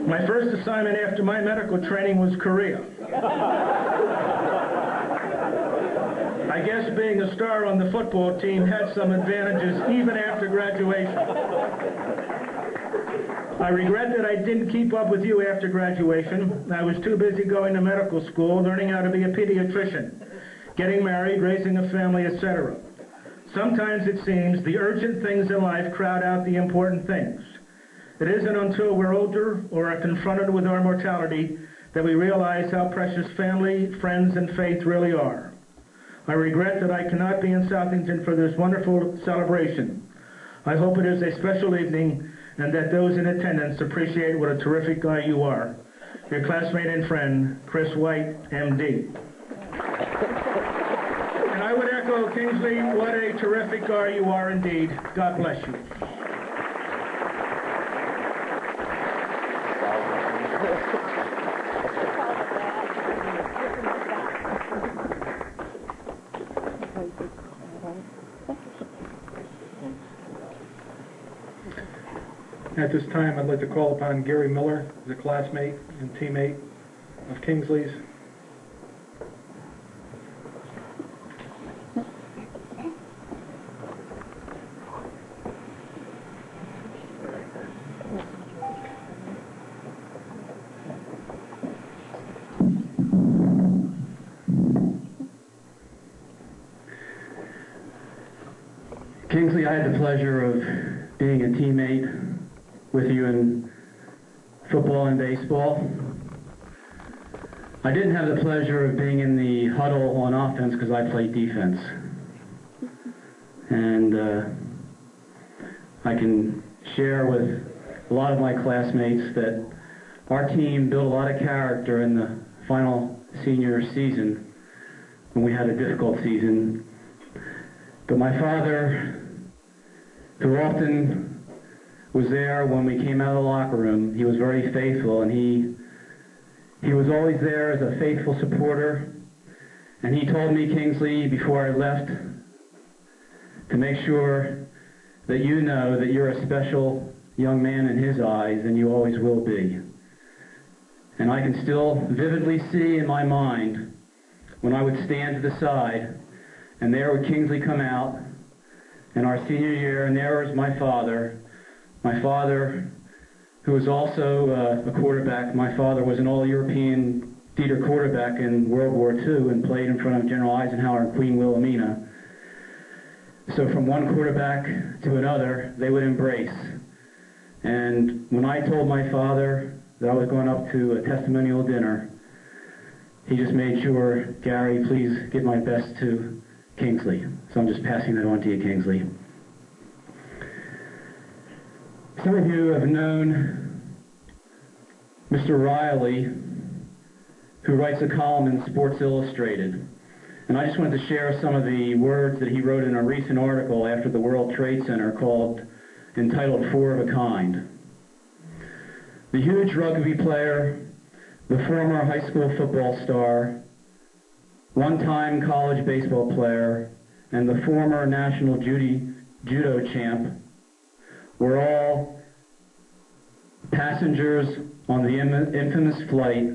My first assignment after my medical training was Korea. I guess being a star on the football team had some advantages even after graduation. I regret that I didn't keep up with you after graduation. I was too busy going to medical school, learning how to be a pediatrician, getting married, raising a family, etc. Sometimes it seems the urgent things in life crowd out the important things. It isn't until we're older or are confronted with our mortality that we realize how precious family, friends, and faith really are. I regret that I cannot be in Southington for this wonderful celebration. I hope it is a special evening and that those in attendance appreciate what a terrific guy you are. Your classmate and friend, Chris White, M.D. And I would echo, Kingsley, what a terrific guy you are indeed. God bless you. At this time, I'd like to call upon Gary Miller, the classmate and teammate of Kingsley's. Kingsley, I had the pleasure of being a teammate with you in football and baseball. I didn't have the pleasure of being in the huddle on offense because I played defense. And I can share with a lot of my classmates that our team built a lot of character in the final senior season when we had a difficult season. But my father, who often was there when we came out of the locker room, he was very faithful, and he was always there as a faithful supporter. And he told me, Kingsley, before I left, to make sure that you know that you're a special young man in his eyes, and you always will be. And I can still vividly see in my mind when I would stand to the side, and there would Kingsley come out in our senior year, and there was my father, who was also a quarterback. My father was an all-European theater quarterback in World War II and played in front of General Eisenhower and Queen Wilhelmina. So from one quarterback to another, they would embrace. And when I told my father that I was going up to a testimonial dinner, he just made sure, Gary, please give my best to Kingsley. So I'm just passing that on to you, Kingsley. Some of you have known Mr. Riley, who writes a column in Sports Illustrated. And I just wanted to share some of the words that he wrote in a recent article after the World Trade Center entitled Four of a Kind. The huge rugby player, the former high school football star, one-time college baseball player, and the former national judo champ were all passengers on the infamous flight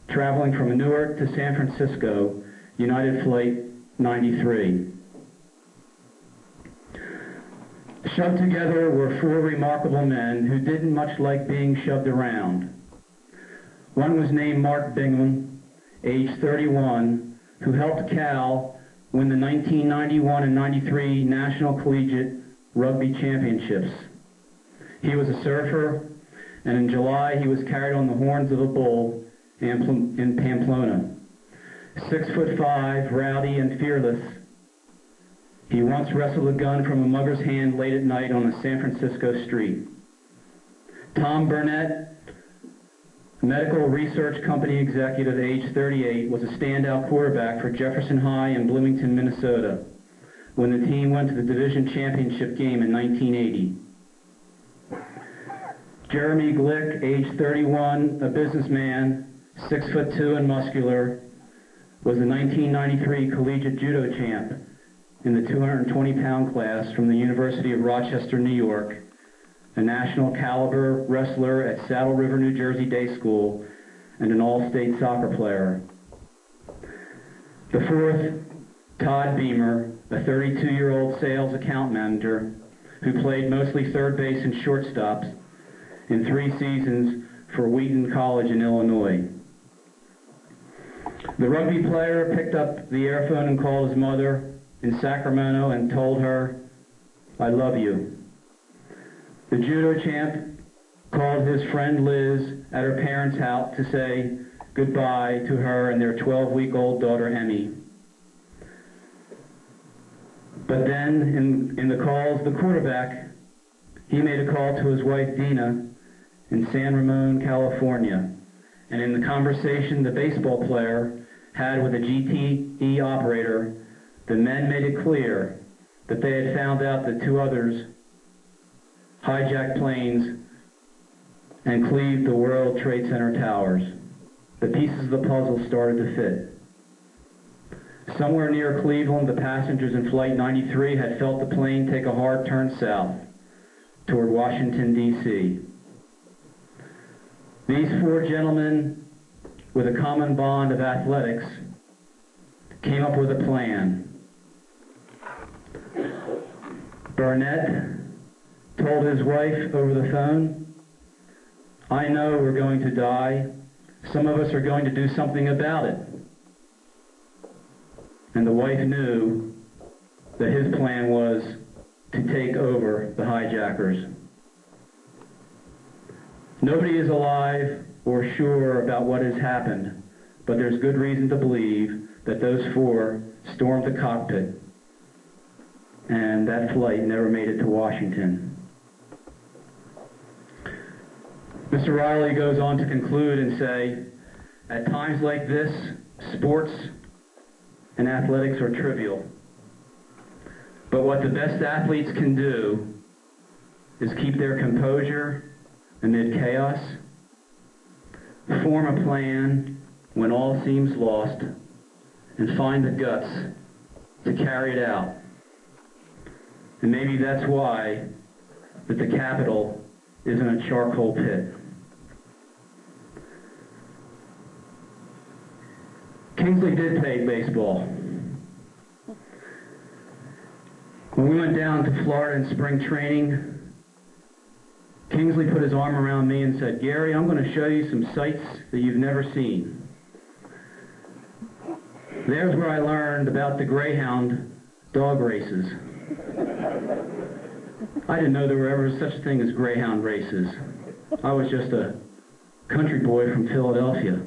traveling from Newark to San Francisco, United Flight 93. Shoved together were four remarkable men who didn't much like being shoved around. One was named Mark Bingham, age 31, who helped Cal win the 1991 and 93 National Collegiate Rugby Championships. He was a surfer, and in July he was carried on the horns of a bull in Pamplona. 6'5", rowdy and fearless, he once wrestled a gun from a mugger's hand late at night on a San Francisco street. Tom Burnett, medical research company executive, age 38, was a standout quarterback for Jefferson High in Bloomington, Minnesota, when the team went to the division championship game in 1980. Jeremy Glick, age 31, a businessman, 6'2" and muscular, was the 1993 collegiate judo champ in the 220-pound class from the University of Rochester, New York, a national caliber wrestler at Saddle River, New Jersey Day School, and an all-state soccer player. The fourth, Todd Beamer, a 32-year-old sales account manager who played mostly third base and shortstops in 3 seasons for Wheaton College in Illinois. The rugby player picked up the airphone and called his mother in Sacramento and told her, "I love you." The judo champ called his friend Liz at her parents' house to say goodbye to her and their 12-week-old daughter Emmy. But then, in the calls, the quarterback, he made a call to his wife Dina in San Ramon, California. And in the conversation the baseball player had with a GTE operator, the men made it clear that they had found out that 2 others hijacked planes and cleaved the World Trade Center towers. The pieces of the puzzle started to fit. Somewhere near Cleveland, the passengers in Flight 93 had felt the plane take a hard turn south toward Washington, D.C. These 4 gentlemen, with a common bond of athletics, came up with a plan. Burnett told his wife over the phone, "I know we're going to die. Some of us are going to do something about it." And the wife knew that his plan was to take over the hijackers. Nobody is alive or sure about what has happened, but there's good reason to believe that those 4 stormed the cockpit, and that flight never made it to Washington. Mr. Riley goes on to conclude and say, "At times like this, sports and athletics are trivial. But what the best athletes can do is keep their composure amid chaos, form a plan when all seems lost, and find the guts to carry it out. And maybe that's why that the Capitol isn't a charcoal pit." Kingsley did play baseball. When we went down to Florida in spring training, Kingsley put his arm around me and said, "Gary, I'm going to show you some sights that you've never seen." There's where I learned about the Greyhound dog races. I didn't know there were ever such a thing as Greyhound races. I was just a country boy from Philadelphia.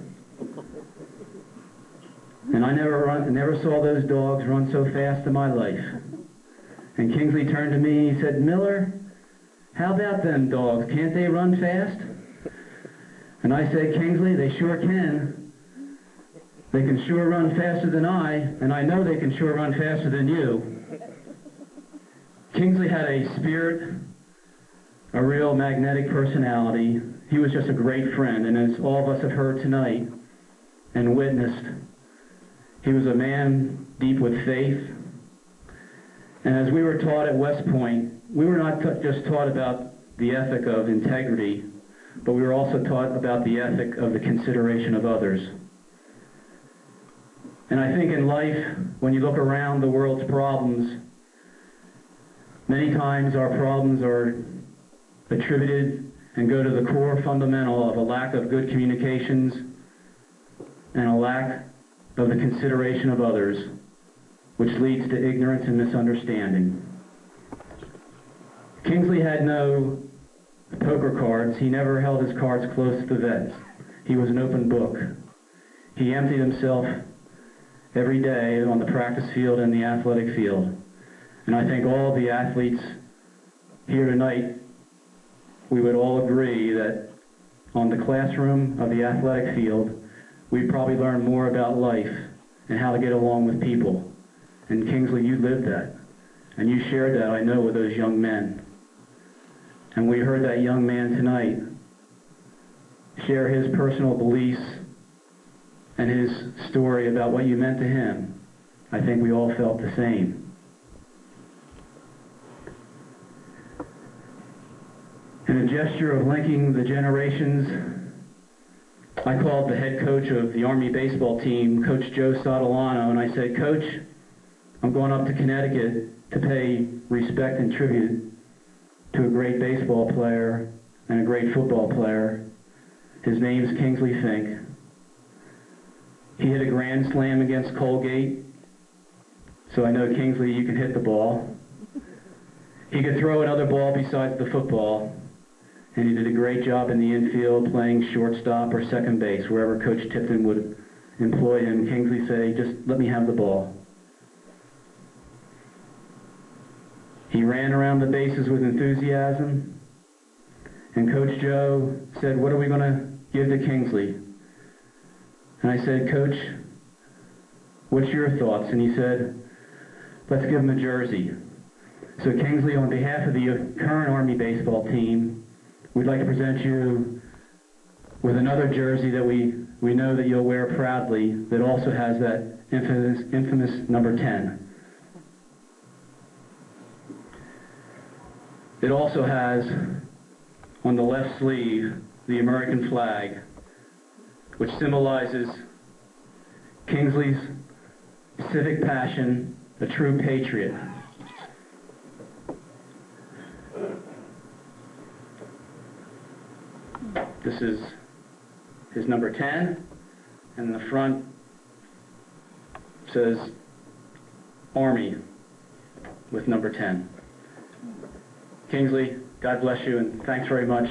And I never saw those dogs run so fast in my life. And Kingsley turned to me and he said, "Miller, how about them dogs? Can't they run fast?" And I said, "Kingsley, they sure can. They can sure run faster than I, and I know they can sure run faster than you." Kingsley had a spirit, a real magnetic personality. He was just a great friend, and as all of us have heard tonight and witnessed, he was a man deep with faith. And as we were taught at West Point, we were not just taught about the ethic of integrity, but we were also taught about the ethic of the consideration of others. And I think in life, when you look around the world's problems, Many times our problems are attributed and go to the core fundamental of a lack of good communications and a lack of the consideration of others, which leads to ignorance and misunderstanding. Kingsley had no poker cards. He never held his cards close to the vest. He was an open book. He emptied himself every day on the practice field and the athletic field. And I think all the athletes here tonight, we would all agree that on the classroom of the athletic field, we probably learned more about life and how to get along with people. And Kingsley, you lived that. And you shared that, I know, with those young men. And we heard that young man tonight share his personal beliefs and his story about what you meant to him. I think we all felt the same. In a gesture of linking the generations, I called the head coach of the Army baseball team, Coach Joe Sotolano, and I said, Coach, I'm going up to Connecticut to pay respect and tribute to a great baseball player and a great football player. His name's Kingsley Fink. He hit a grand slam against Colgate, so I know, Kingsley, you can hit the ball. He could throw another ball besides the football, and he did a great job in the infield playing shortstop or second base, wherever Coach Tipton would employ him. Kingsley say, just let me have the ball. He ran around the bases with enthusiasm, and Coach Joe said, what are we going to give to Kingsley? And I said, Coach, what's your thoughts? And he said, let's give him a jersey. So Kingsley, on behalf of the current Army baseball team, we'd like to present you with another jersey that we know that you'll wear proudly, that also has that infamous number 10. It also has, on the left sleeve, the American flag, which symbolizes Kingsley's civic passion, a true patriot. This is his number 10, and in the front says Army with number 10. Kingsley, God bless you, and thanks very much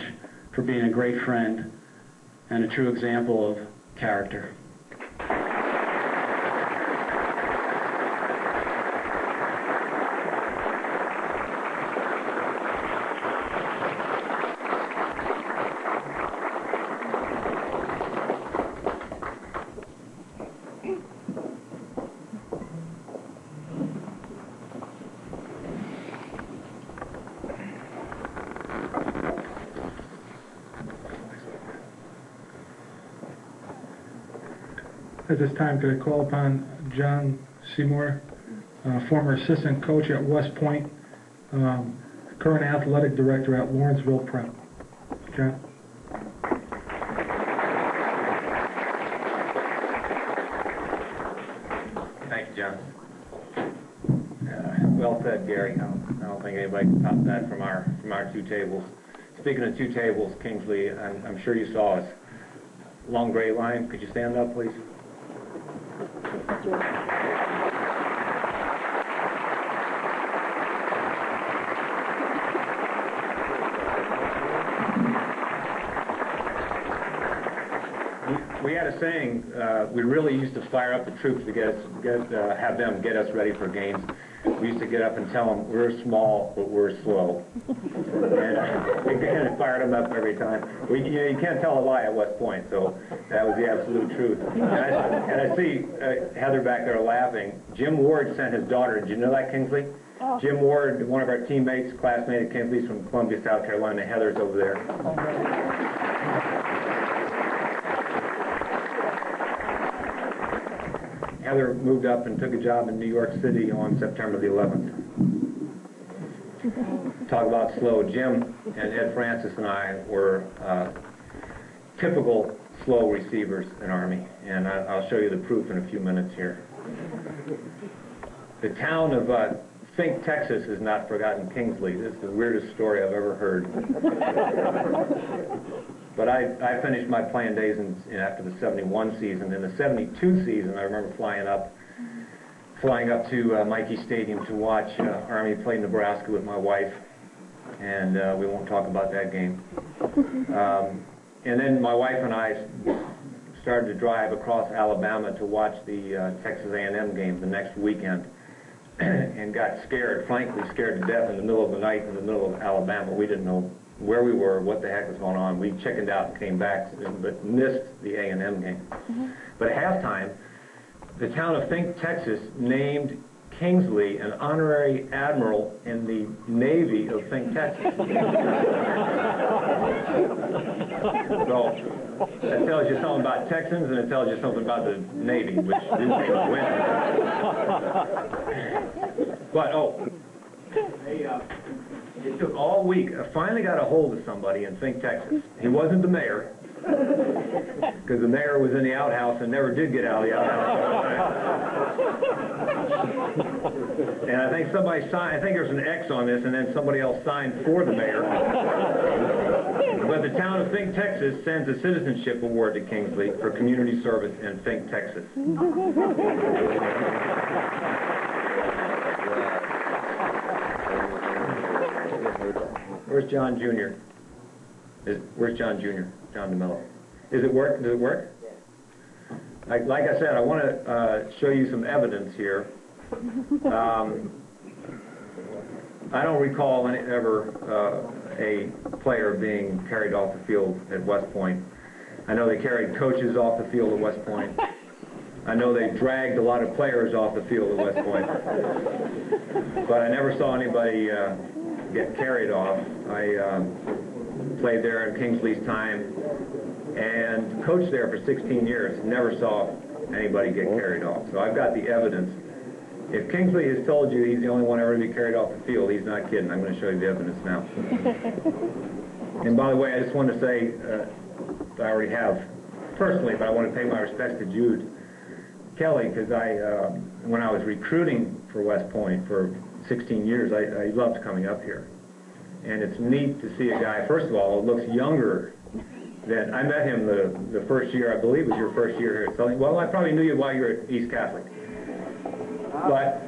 for being a great friend and a true example of character. At this time, could I call upon John Seymour, former assistant coach at West Point, current athletic director at Lawrenceville Prep. John? Thank you, John. Well said, Gary. I don't think anybody can top that from our two tables. Speaking of two tables, Kingsley, I'm sure you saw us. Long gray line. Could you stand up, please? We had a saying, we really used to fire up the troops to have them get us ready for games. We used to get up and tell them, we're small, but we're slow. And it fired them up every time. You can't tell a lie at West Point, so that was the absolute truth. And I see Heather back there laughing. Jim Ward sent his daughter. Did you know that, Kingsley? Oh. Jim Ward, one of our teammates, classmate at Kingsley's from Columbia, South Carolina. Heather's over there. Heather moved up and took a job in New York City on September the 11th. Talk about slow. Jim and Ed Francis and I were typical slow receivers in Army, and I'll show you the proof in a few minutes here. The town of Fink, Texas has not forgotten Kingsley. This is the weirdest story I've ever heard. But I finished my playing days after the 71 season. In the 72 season, I remember flying up to Mikey Stadium to watch Army play Nebraska with my wife, and we won't talk about that game. And then my wife and I started to drive across Alabama to watch the Texas A&M game the next weekend, and got scared, frankly scared to death in the middle of the night in the middle of Alabama. We didn't know where we were, what the heck was going on. We chickened out and came back, but missed the A&M game. But at halftime, the town of Fink, Texas named Kingsley an honorary admiral in the Navy of Fink, Texas. So that tells you something about Texans, and it tells you something about the Navy, which didn't win. But, it took all week. I finally got a hold of somebody in Fink, Texas. He wasn't the mayor, because the mayor was in the outhouse and never did get out of the outhouse. And I think somebody signed, I think there's an X on this, and then somebody else signed for the mayor. But the town of Fink, Texas sends a citizenship award to Kingsley for community service in Fink, Texas. Where's John Jr.? Where's John Jr.? John DeMello. Does it work? Like I said, I want to show you some evidence here. I don't recall ever a player being carried off the field at West Point. I know they carried coaches off the field at West Point. I know they dragged a lot of players off the field at West Point. But I never saw anybody get carried off. I played there in Kingsley's time and coached there for 16 years. Never saw anybody get carried off. So I've got the evidence. If Kingsley has told you he's the only one ever to be carried off the field, he's not kidding. I'm going to show you the evidence now. And by the way, I just want to say, I already have personally, but I want to pay my respects to Jude Kelly, because when I was recruiting for West Point for 16 years, I loved coming up here. And it's neat to see a guy, first of all, who looks younger than, I met him the first year, I believe was your first year here at Southern. Well, I probably knew you while you were at East Catholic. But,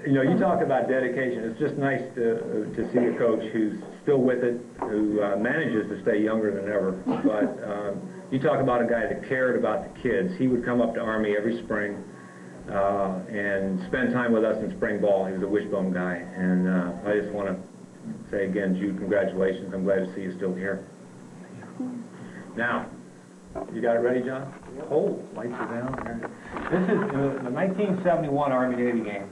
you talk about dedication. It's just nice to see a coach who's still with it, who manages to stay younger than ever. But you talk about a guy that cared about the kids. He would come up to Army every spring and spend time with us in spring ball. He was a wishbone guy. And I just want to say again, Jude, congratulations. I'm glad to see you still here. Now, you got it ready, John? Oh, lights are down here. This is the 1971 Army-Navy game.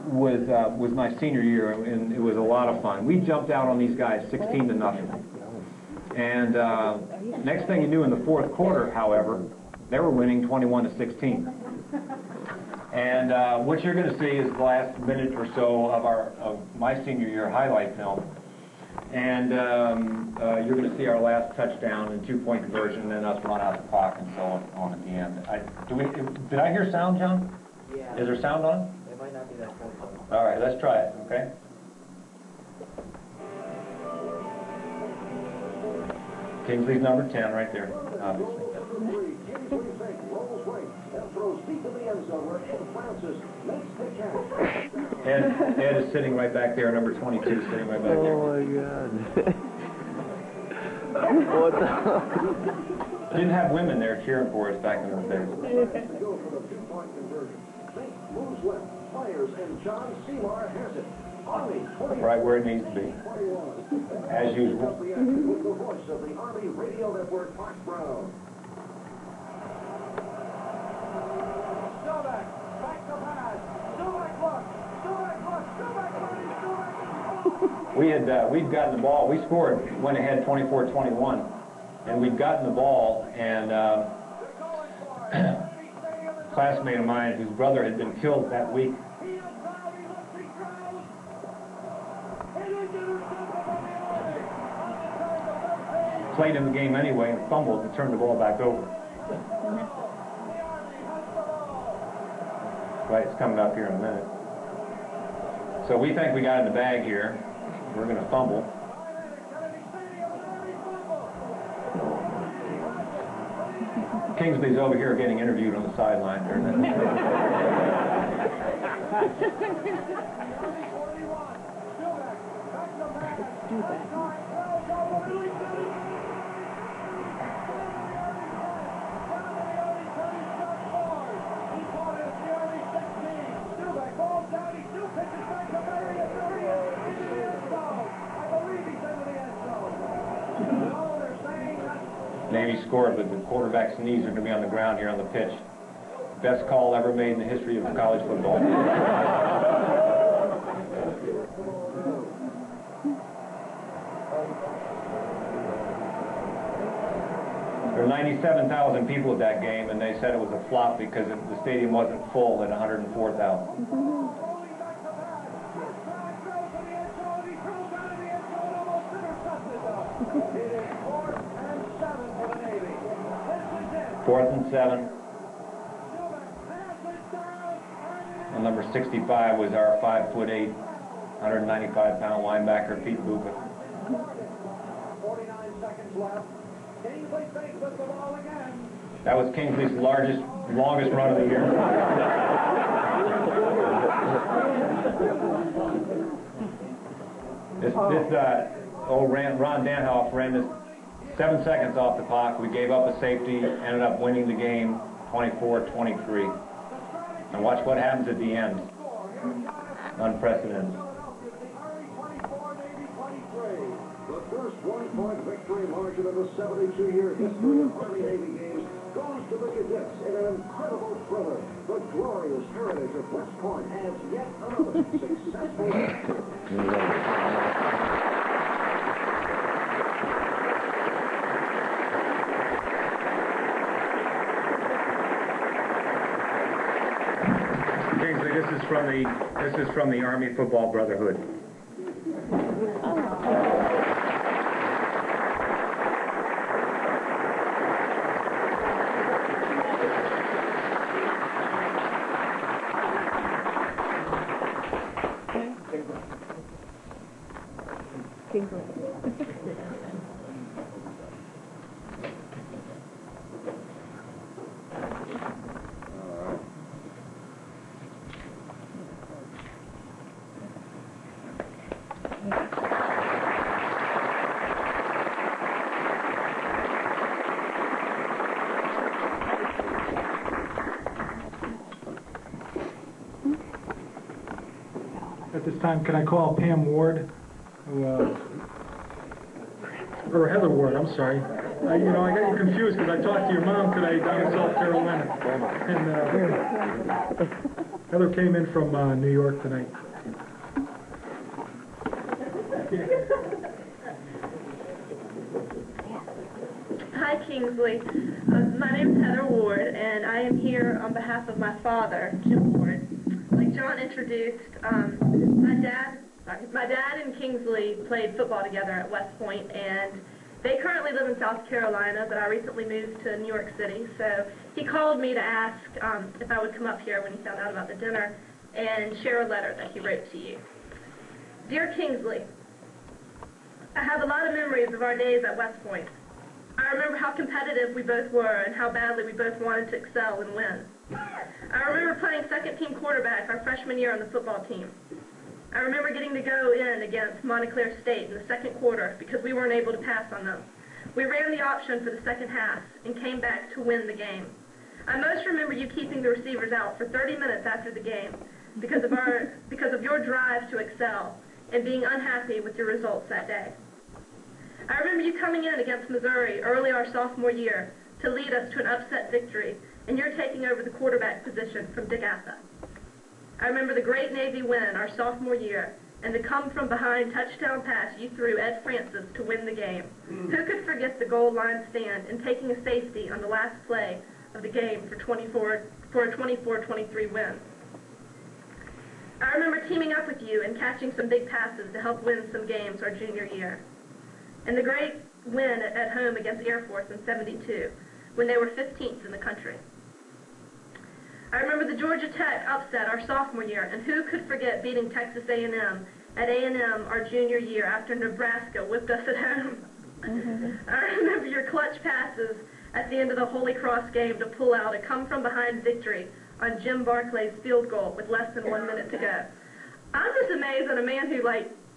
Was my senior year, and it was a lot of fun. We jumped out on these guys 16-0. And next thing you knew, in the fourth quarter, however, they were winning 21-16. And what you're going to see is the last minute or so of my senior year highlight film. And you're going to see our last touchdown and two-point conversion, and then us run out the clock and so on at the end. Did I hear sound, John? Yeah. Is there sound on? It might not be that close. All right, let's try it, okay? Kingsley's number 10 right there, obviously. Ed is sitting right back there, number 22 sitting right back there. Oh my God. What the? Didn't have women there cheering for us back in those days. Right where it needs to be, as usual. We'd gotten the ball. We scored, went ahead 24-21, and we'd gotten the ball, and a classmate of mine whose brother had been killed that week played in the game anyway and fumbled and turned the ball back over. Right, it's coming up here in a minute. So we think we got in the bag here. We're going to fumble. Kingsley's over here getting interviewed on the sideline during that. Navy scored, but the quarterback's knees are going to be on the ground here on the pitch. Best call ever made in the history of college football. There were 97,000 people at that game, and they said it was a flop because the stadium wasn't full at 104,000. Fourth and 7. And number 65 was our 5'8", 195-pound linebacker, Pete Buka. 49 seconds left. Kingsley Fink with the ball again. That was Kingsley's longest run of the year. This old Ron Danhoff ran this 7 seconds off the clock. We gave up a safety, ended up winning the game 24-23. And watch what happens at the end. Unprecedented. The first one-point victory margin of the 72-year history of Army-Navy games goes to the cadets in an incredible thriller. The glorious heritage of West Point adds yet another successful Kingsley, this is from the Army Football Brotherhood. At this time, can I call Pam Ward, or Heather Ward, I'm sorry. I got you confused because I talked to your mom today down in South Carolina. And Heather came in from New York tonight. Hi, Kingsley. My name is Heather Ward, and I am here on behalf of my father, Jim Ward. Like John introduced, my dad and Kingsley played football together at West Point, and they currently live in South Carolina, but I recently moved to New York City, so he called me to ask if I would come up here when he found out about the dinner and share a letter that he wrote to you. Dear Kingsley, I have a lot of memories of our days at West Point. I remember how competitive we both were and how badly we both wanted to excel and win. I remember playing second-team quarterback our freshman year on the football team. I remember getting to go in against Montclair State in the second quarter because we weren't able to pass on them. We ran the option for the second half and came back to win the game. I most remember you keeping the receivers out for 30 minutes after the game because of your drive to excel and being unhappy with your results that day. I remember you coming in against Missouri early our sophomore year to lead us to an upset victory, and you're taking over the quarterback position from Dick Assa. I remember the great Navy win our sophomore year and the come-from-behind touchdown pass you threw Ed Francis to win the game. Who could forget the goal line stand and taking a safety on the last play of the game for a 24-23 win? I remember teaming up with you and catching some big passes to help win some games our junior year. And the great win at home against Air Force in '72, when they were 15th in the country. I remember the Georgia Tech upset our sophomore year, and who could forget beating Texas A&M at A&M our junior year after Nebraska whipped us at home. I remember your clutch passes at the end of the Holy Cross game to pull out a come-from-behind victory on Jim Barclay's field goal with less than 1 minute to go. I'm just amazed that a man who,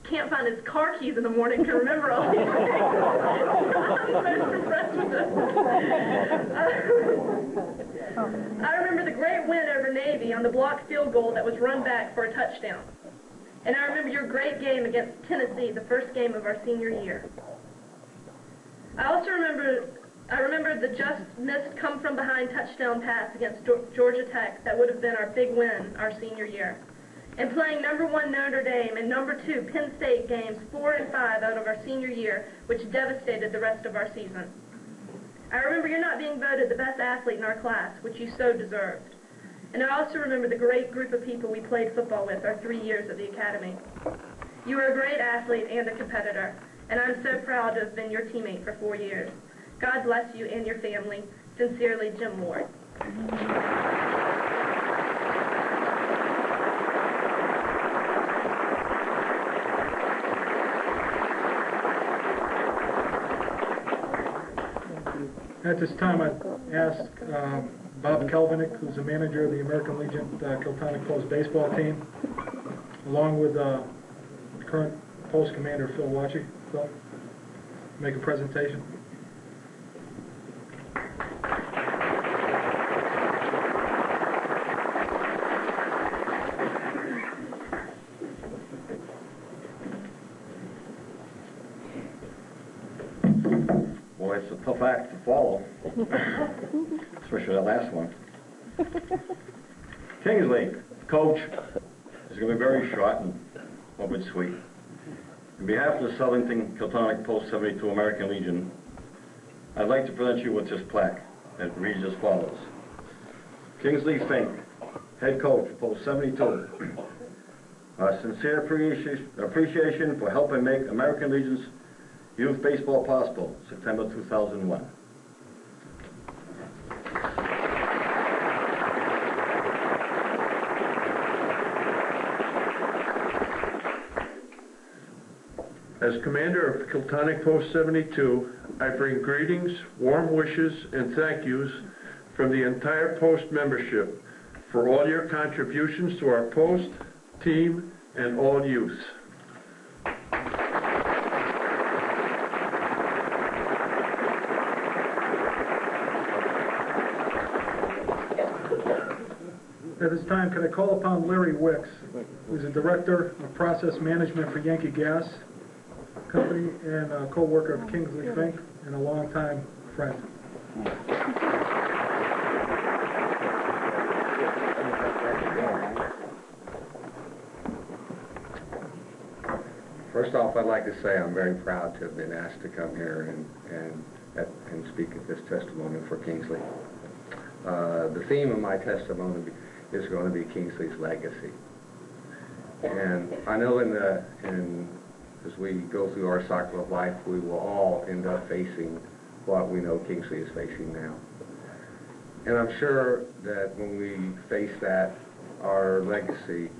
can't find his car keys in the morning can remember all these things. I'm most impressed with this. I remember the great win over Navy on the blocked field goal that was run back for a touchdown. And I remember your great game against Tennessee, the first game of our senior year. I also remember the just missed come-from-behind touchdown pass against Georgia Tech that would have been our big win our senior year. And playing number 1 Notre Dame and number 2 Penn State games 4 and 5 out of our senior year, which devastated the rest of our season. I remember you not being voted the best athlete in our class, which you so deserved. And I also remember the great group of people we played football with our 3 years at the academy. You were a great athlete and a competitor, and I'm so proud to have been your teammate for 4 years. God bless you and your family. Sincerely, Jim Ward. At this time, I ask Bob Kelvinick, who's the manager of the American Legion Kiltonic Post baseball team, along with current post commander Phil Watchie. Phil, make a presentation. Boy, it's a tough act to follow, especially that last one. Kingsley, coach, is going to be very short and a bit sweet. On behalf of the Southington Kiltonic Post 72 American Legion, I'd like to present you with this plaque that reads as follows. Kingsley Fink, head coach, Post 72. A sincere appreciation for helping make American Legion's youth baseball possible, September 2001. As commander of Kiltonic Post 72, I bring greetings, warm wishes, and thank yous from the entire post membership for all your contributions to our post, team, and all youth. At this time, can I call upon Larry Wicks, who's the Director of Process Management for Yankee Gas Company and a co-worker of Kingsley Fink and a longtime friend. First off, I'd like to say I'm very proud to have been asked to come here and speak at this testimony for Kingsley. The theme of my testimony is going to be Kingsley's legacy. And I know as we go through our cycle of life, we will all end up facing what we know Kingsley is facing now. And I'm sure that when we face that, our legacy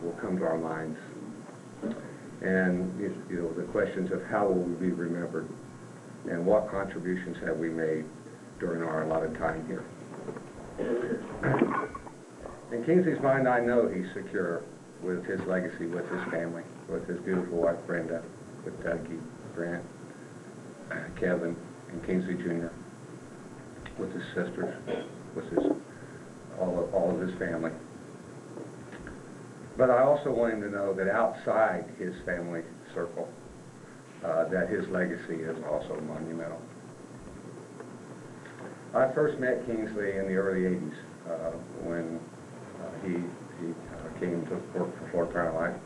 will come to our minds. And you know, the questions of how will we be remembered and what contributions have we made during our allotted time here. In Kingsley's mind, I know he's secure with his legacy, with his family, with his beautiful wife Brenda, with Dougie, Grant, Kevin, and Kingsley Jr., with his sisters, with all of his family. But I also want him to know that outside his family circle, that his legacy is also monumental. I first met Kingsley in the early 80s when he came to work for Fort Parallel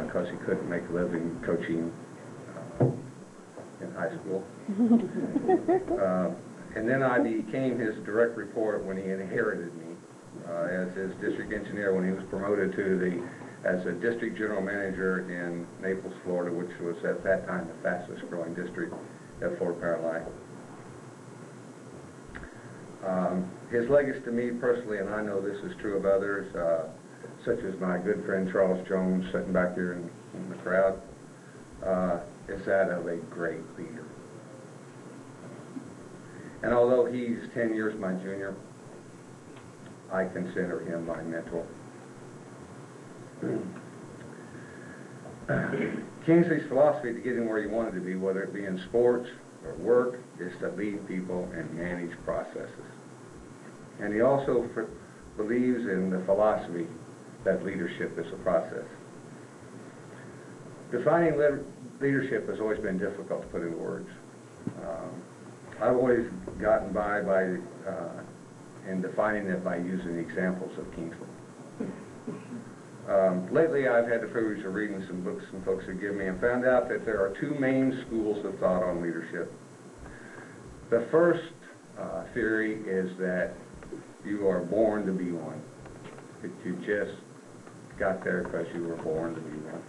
because he couldn't make a living coaching in high school. And then I became his direct report when he inherited me as his district engineer when he was promoted as a district general manager in Naples, Florida, which was at that time the fastest growing district at Fort Parallel. His legacy to me personally, and I know this is true of others, such as my good friend Charles Jones sitting back here in the crowd, is that of a great leader. And although he's 10 years my junior, I consider him my mentor. Kingsley's philosophy to get him where he wanted to be, whether it be in sports or work, is to lead people and manage processes. And he also believes in the philosophy that leadership is a process. Defining leadership has always been difficult to put into words. I've always gotten by in defining it by using examples of Kingsley. Lately, I've had the privilege of reading some books some folks have given me and found out that there are two main schools of thought on leadership. The first theory is that you are born to be one. That you just got there because you were born to be one.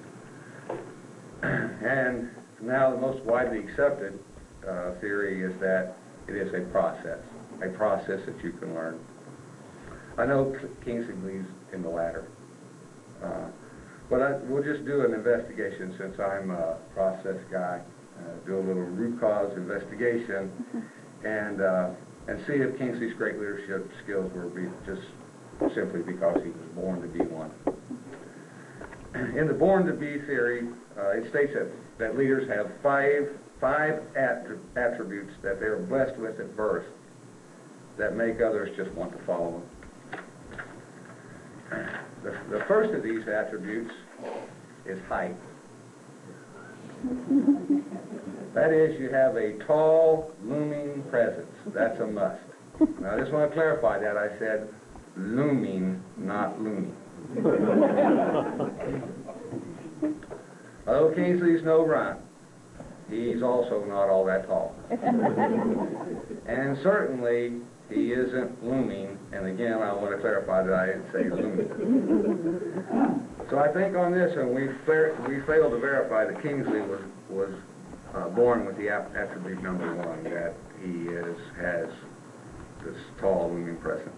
And now the most widely accepted theory is that it is a process that you can learn. I know Kingsley believes in the latter. But we'll just do an investigation since I'm a process guy. Do a little root cause investigation and see if Kingsley's great leadership skills were just simply because he was born to be one. In the born to be theory, it states that leaders have five attributes that they're blessed with at birth that make others just want to follow them. The first of these attributes is height. That is, you have a tall, looming presence. That's a must. Now, I just want to clarify that. I said looming, not looming. Although Kingsley's no runt, he's also not all that tall. And certainly, he isn't looming, and again, I want to clarify that I didn't say looming. So I think on this one, we failed to verify that Kingsley was born with the attribute number one, that he has this tall, looming presence.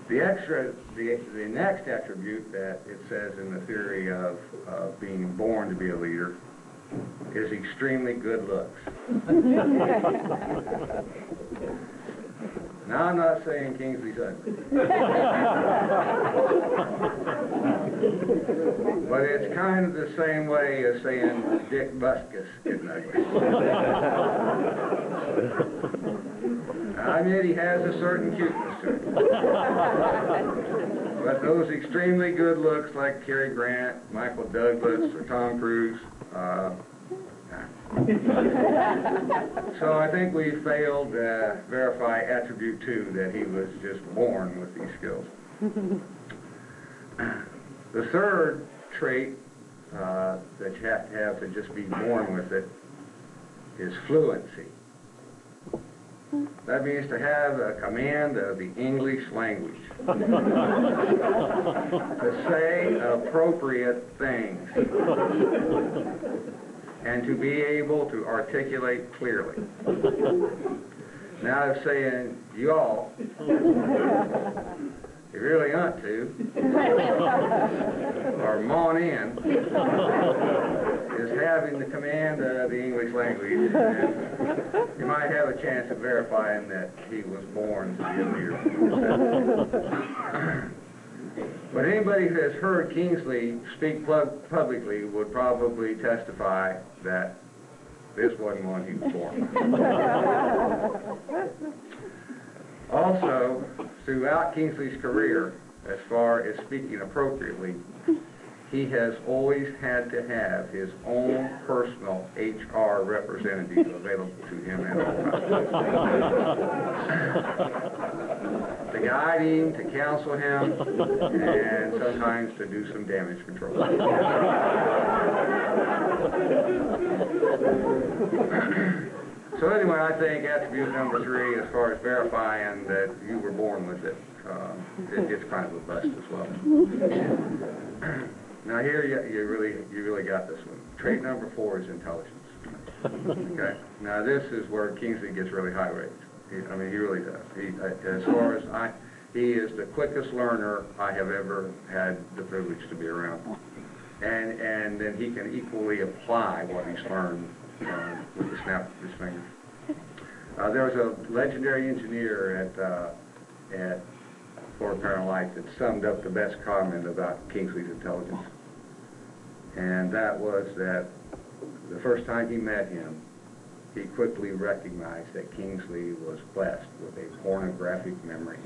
The next attribute that it says in the theory of being born to be a leader is extremely good looks. Now, I'm not saying Kingsley's ugly. But it's kind of the same way as saying Dick Buskus isn't ugly. I admit he has a certain cuteness to him. But those extremely good looks like Cary Grant, Michael Douglas, or Tom Cruise, so I think we failed to verify attribute 2, that he was just born with these skills. The third trait that you have to just be born with it is fluency. That means to have a command of the English language. To say appropriate things. And to be able to articulate clearly. Now, if saying y'all, you really ought to, or mon in, is having the command of the English language, and you might have a chance of verifying that he was born to be a leader. But anybody who has heard Kingsley speak publicly would probably testify that this wasn't one he was born. Also, throughout Kingsley's career, as far as speaking appropriately, he has always had to have his own personal HR representative available to him at all times. To guide him, to counsel him, and sometimes to do some damage control. So anyway, I think attribute number 3, as far as verifying that you were born with it, it's kind of a bust as well. Now here you really got this one. Trait number 4 is intelligence. Okay. Now this is where Kingsley gets really high rates. I mean, he really does. As far as he is the quickest learner I have ever had the privilege to be around. And then he can equally apply what he's learned with the snap of his fingers. There was a legendary engineer at Fort Parent Light that summed up the best comment about Kingsley's intelligence. And that was that the first time he met him, he quickly recognized that Kingsley was blessed with a pornographic memory.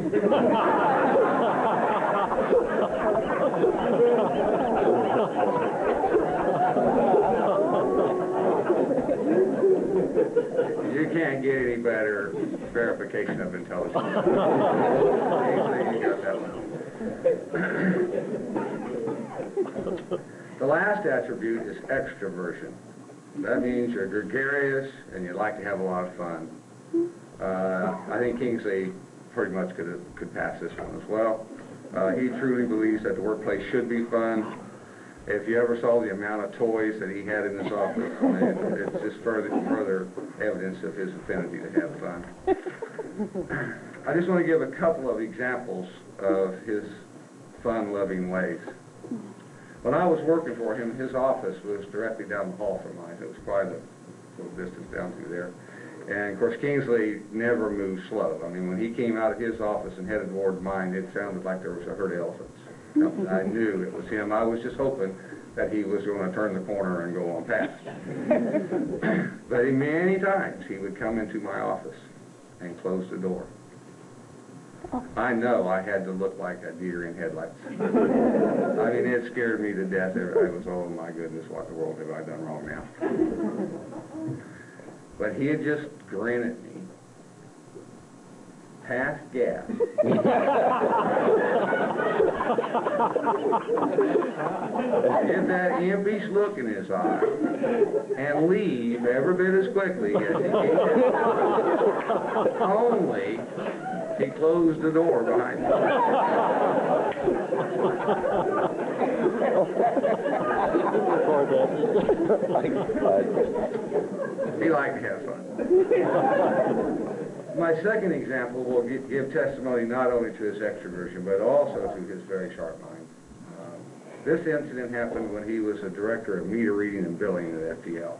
You can't get any better verification of intelligence. Kingsley, you got that one. The last attribute is extroversion. That means you're gregarious and you like to have a lot of fun. I think Kingsley pretty much could pass this one as well. He truly believes that the workplace should be fun. If you ever saw the amount of toys that he had in his office, it's just further evidence of his affinity to have fun. I just want to give a couple of examples of his fun-loving ways. When I was working for him, his office was directly down the hall from mine. It was quite a little distance down through there. And, of course, Kingsley never moved slow. I mean, when he came out of his office and headed toward mine, it sounded like there was a herd of elephants. I knew it was him. I was just hoping that he was going to turn the corner and go on past. But many times he would come into my office and close the door. I know I had to look like a deer in headlights. I mean, it scared me to death. I was, oh my goodness, what in the world have I done wrong now? But he'd just grin at me, half gas. Get that impish look in his eye and leave every bit as quickly as he came in. Only he closed the door behind him. He liked to have fun. My second example will give testimony not only to his extroversion, but also to his very sharp mind. This incident happened when he was a director of meter reading and billing at FTL.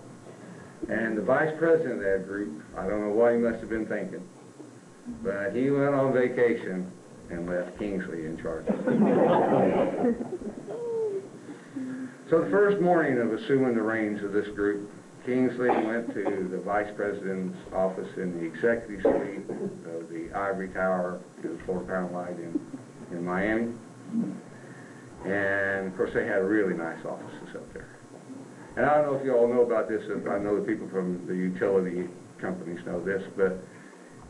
And the vice president of that group, I don't know what he must have been thinking, but he went on vacation and left Kingsley in charge. So the first morning of assuming the reins of this group, Kingsley went to the vice president's office in the executive suite of the Ivory Tower in Fort Parent Light in Miami. And, of course, they had really nice offices up there. And I don't know if you all know about this. I know the people from the utility companies know this, but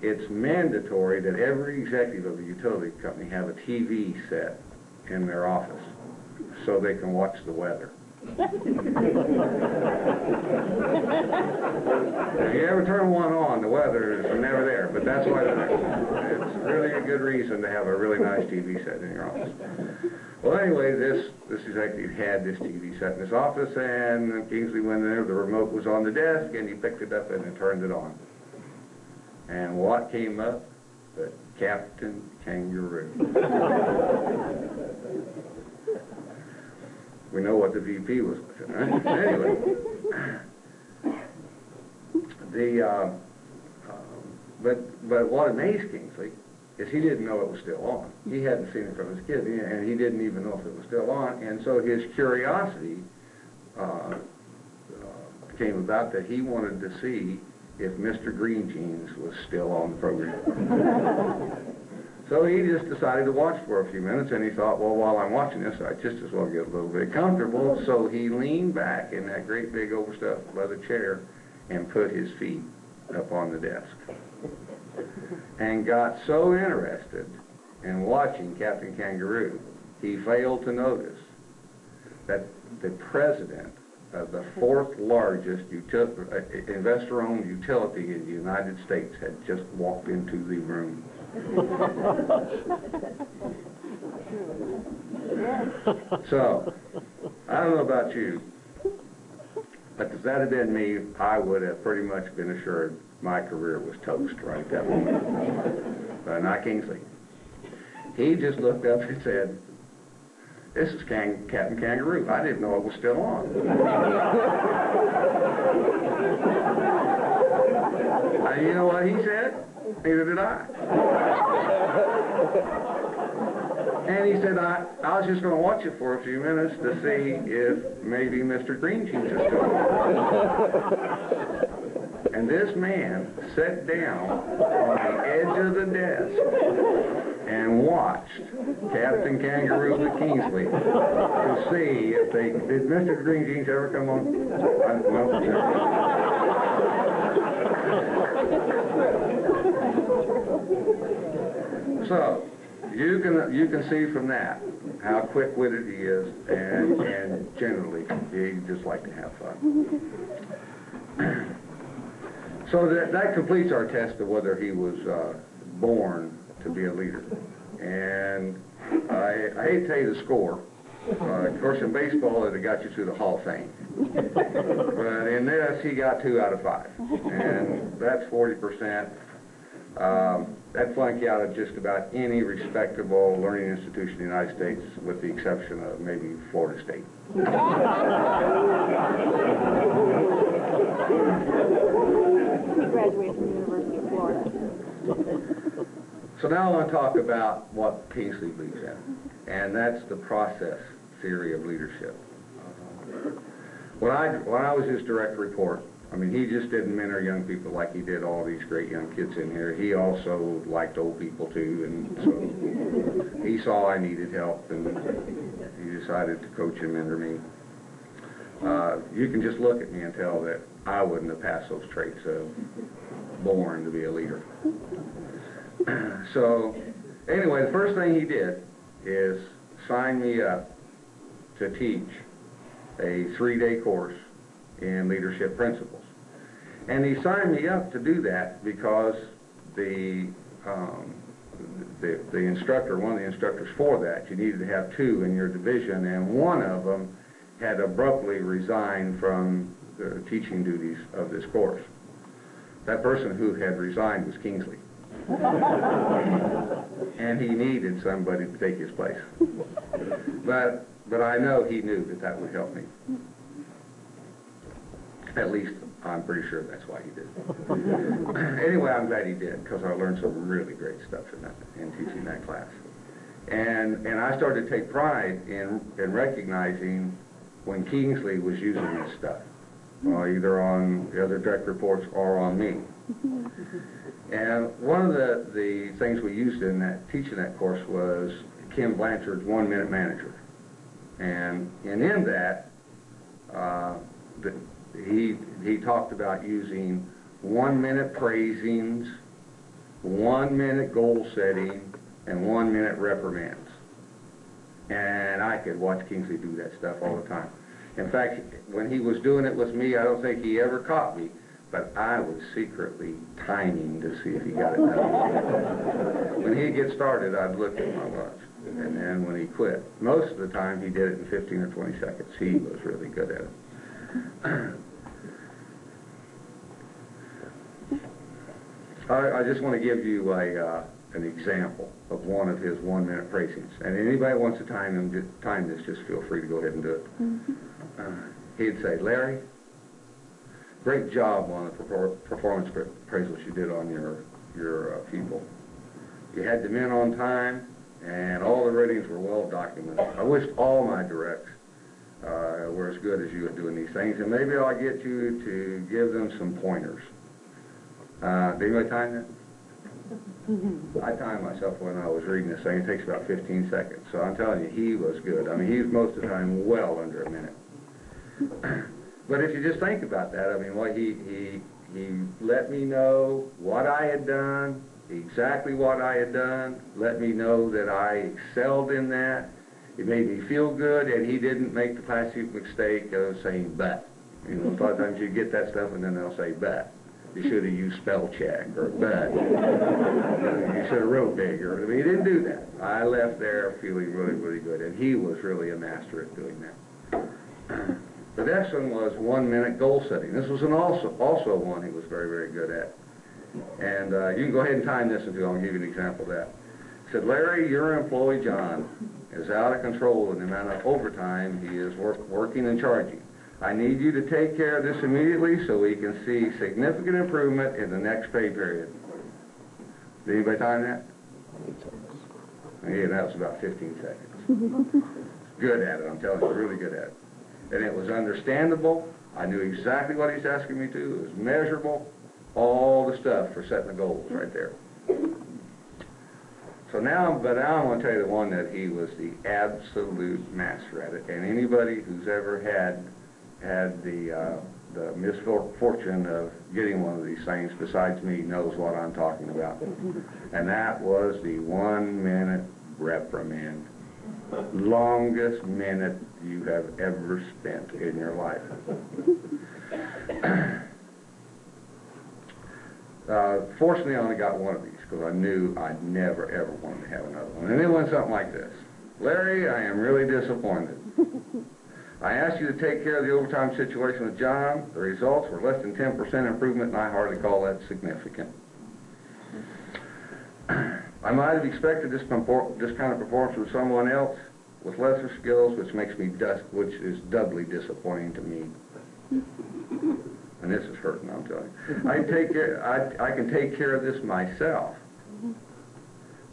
it's mandatory that every executive of the utility company have a TV set in their office so they can watch the weather. If you ever turn one on, the weather is never there, but that's why it's really a good reason to have a really nice TV set in your office. Well, anyway, this executive had this TV set in his office, and Kingsley went in there, the remote was on the desk, and he picked it up and turned it on. And what came up but Captain Kangaroo. We know what the VP was with it, right? Anyway, but what amazed Kingsley is he didn't know it was still on. He hadn't seen it from his kid, and he didn't even know if it was still on. And so his curiosity came about that he wanted to see if Mr. Green Jeans was still on the program. So he just decided to watch for a few minutes, and he thought, well, while I'm watching this, I just as well get a little bit comfortable. So he leaned back in that great big overstuffed leather chair and put his feet up on the desk. And got so interested in watching Captain Kangaroo, he failed to notice that the president of the fourth largest investor-owned utility in the United States had just walked into the room. So, I don't know about you, but if that had been me, I would have pretty much been assured my career was toast right at that moment. But not Kingsley. He just looked up and said, "This is Captain Kangaroo." I didn't know it was still on. And you know what he said? Neither did I. And he said, I was just going to watch it for a few minutes to see if maybe Mr. Green Jeans is still on. And this man sat down on the edge of the desk and watched Captain Kangaroo with Kingsley to see if they... Did Mr. Green Jeans ever come on? No. So, you can see from that how quick-witted he is, and generally, he just like to have fun. So that completes our test of whether he was born to be a leader. And I hate to tell you the score. Of course, in baseball, it got you to the Hall of Fame. But in this, he got 2 out of 5. And that's 40%. That flunk you out of just about any respectable learning institution in the United States, with the exception of maybe Florida State. He graduated from the University of Florida. So now I want to talk about what Kingsley believes in, and that's the process theory of leadership. When I was his direct report, I mean, he just didn't mentor young people like he did all these great young kids in here. He also liked old people too, and so he saw I needed help, and he decided to coach and mentor me. You can just look at me and tell that I wouldn't have passed those traits of born to be a leader. So, anyway, the first thing he did is sign me up to teach a 3-day course in leadership principles. And he signed me up to do that because the instructor, one of the instructors for that, you needed to have 2 in your division, and one of them had abruptly resigned from the teaching duties of this course. That person who had resigned was Kingsley. And he needed somebody to take his place. But I know he knew that that would help me. At least I'm pretty sure that's why he did. Anyway, I'm glad he did, because I learned some really great stuff in teaching that class. And I started to take pride in recognizing when Kingsley was using this stuff, either on the other direct reports or on me. And one of the things we used in teaching that course was Kim Blanchard's 1-minute manager. And in that, he talked about using 1-minute praisings, 1-minute goal setting, and 1-minute reprimands. And I could watch Kingsley do that stuff all the time. In fact, when he was doing it with me, I don't think he ever caught me, but I was secretly timing to see if he got it done. When he'd get started, I'd look at my watch. And then when he quit, most of the time he did it in 15 or 20 seconds. He was really good at it. I just want to give you an example of one of his 1-minute praisings. And anybody wants to time this, just feel free to go ahead and do it. He'd say, "Larry, great job on the performance appraisals you did on your people. You had them in on time, and all the ratings were well documented. I wish all my directs were as good as you at doing these things, and maybe I'll get you to give them some pointers." Did anybody time that? I timed myself when I was reading this thing. It takes about 15 seconds. So I'm telling you, he was good. I mean, he was most of the time well under a minute. But if you just think about that, I mean, well, he let me know what I had done, exactly what I had done, let me know that I excelled in that. It made me feel good, and he didn't make the classic mistake of saying "but." You know, a lot of times you get that stuff, and then they'll say "but." You should have used spell check, or "but." You should have wrote bigger. I mean, he didn't do that. I left there feeling really, really good, and he was really a master at doing that. The next one was 1-minute goal setting. This was also one he was very, very good at. And you can go ahead and time this if you want. I'll give you an example of that. He said, Larry, your employee, John, is out of control in the amount of overtime he is working and charging. I need you to take care of this immediately so we can see significant improvement in the next pay period. Did anybody time that? Yeah, that was about 15 seconds. Good at it, I'm telling you, really good at it. And it was understandable. I knew exactly what he's asking me to. It was measurable. All the stuff for setting the goals right there. So now I'm going to tell you the one that he was the absolute master at it. And anybody who's ever had the misfortune of getting one of these things besides me knows what I'm talking about. And that was the 1 minute reprimand. Longest minute you have ever spent in your life. Fortunately, I only got one of these because I knew I'd never, ever wanted to have another one. And it went something like this. Larry, I am really disappointed. I asked you to take care of the overtime situation with John. The results were less than 10% improvement, and I hardly call that significant. I might have expected this kind of performance from someone else with lesser skills, which is doubly disappointing to me. And this is hurting, I'm telling you. I can take care of this myself.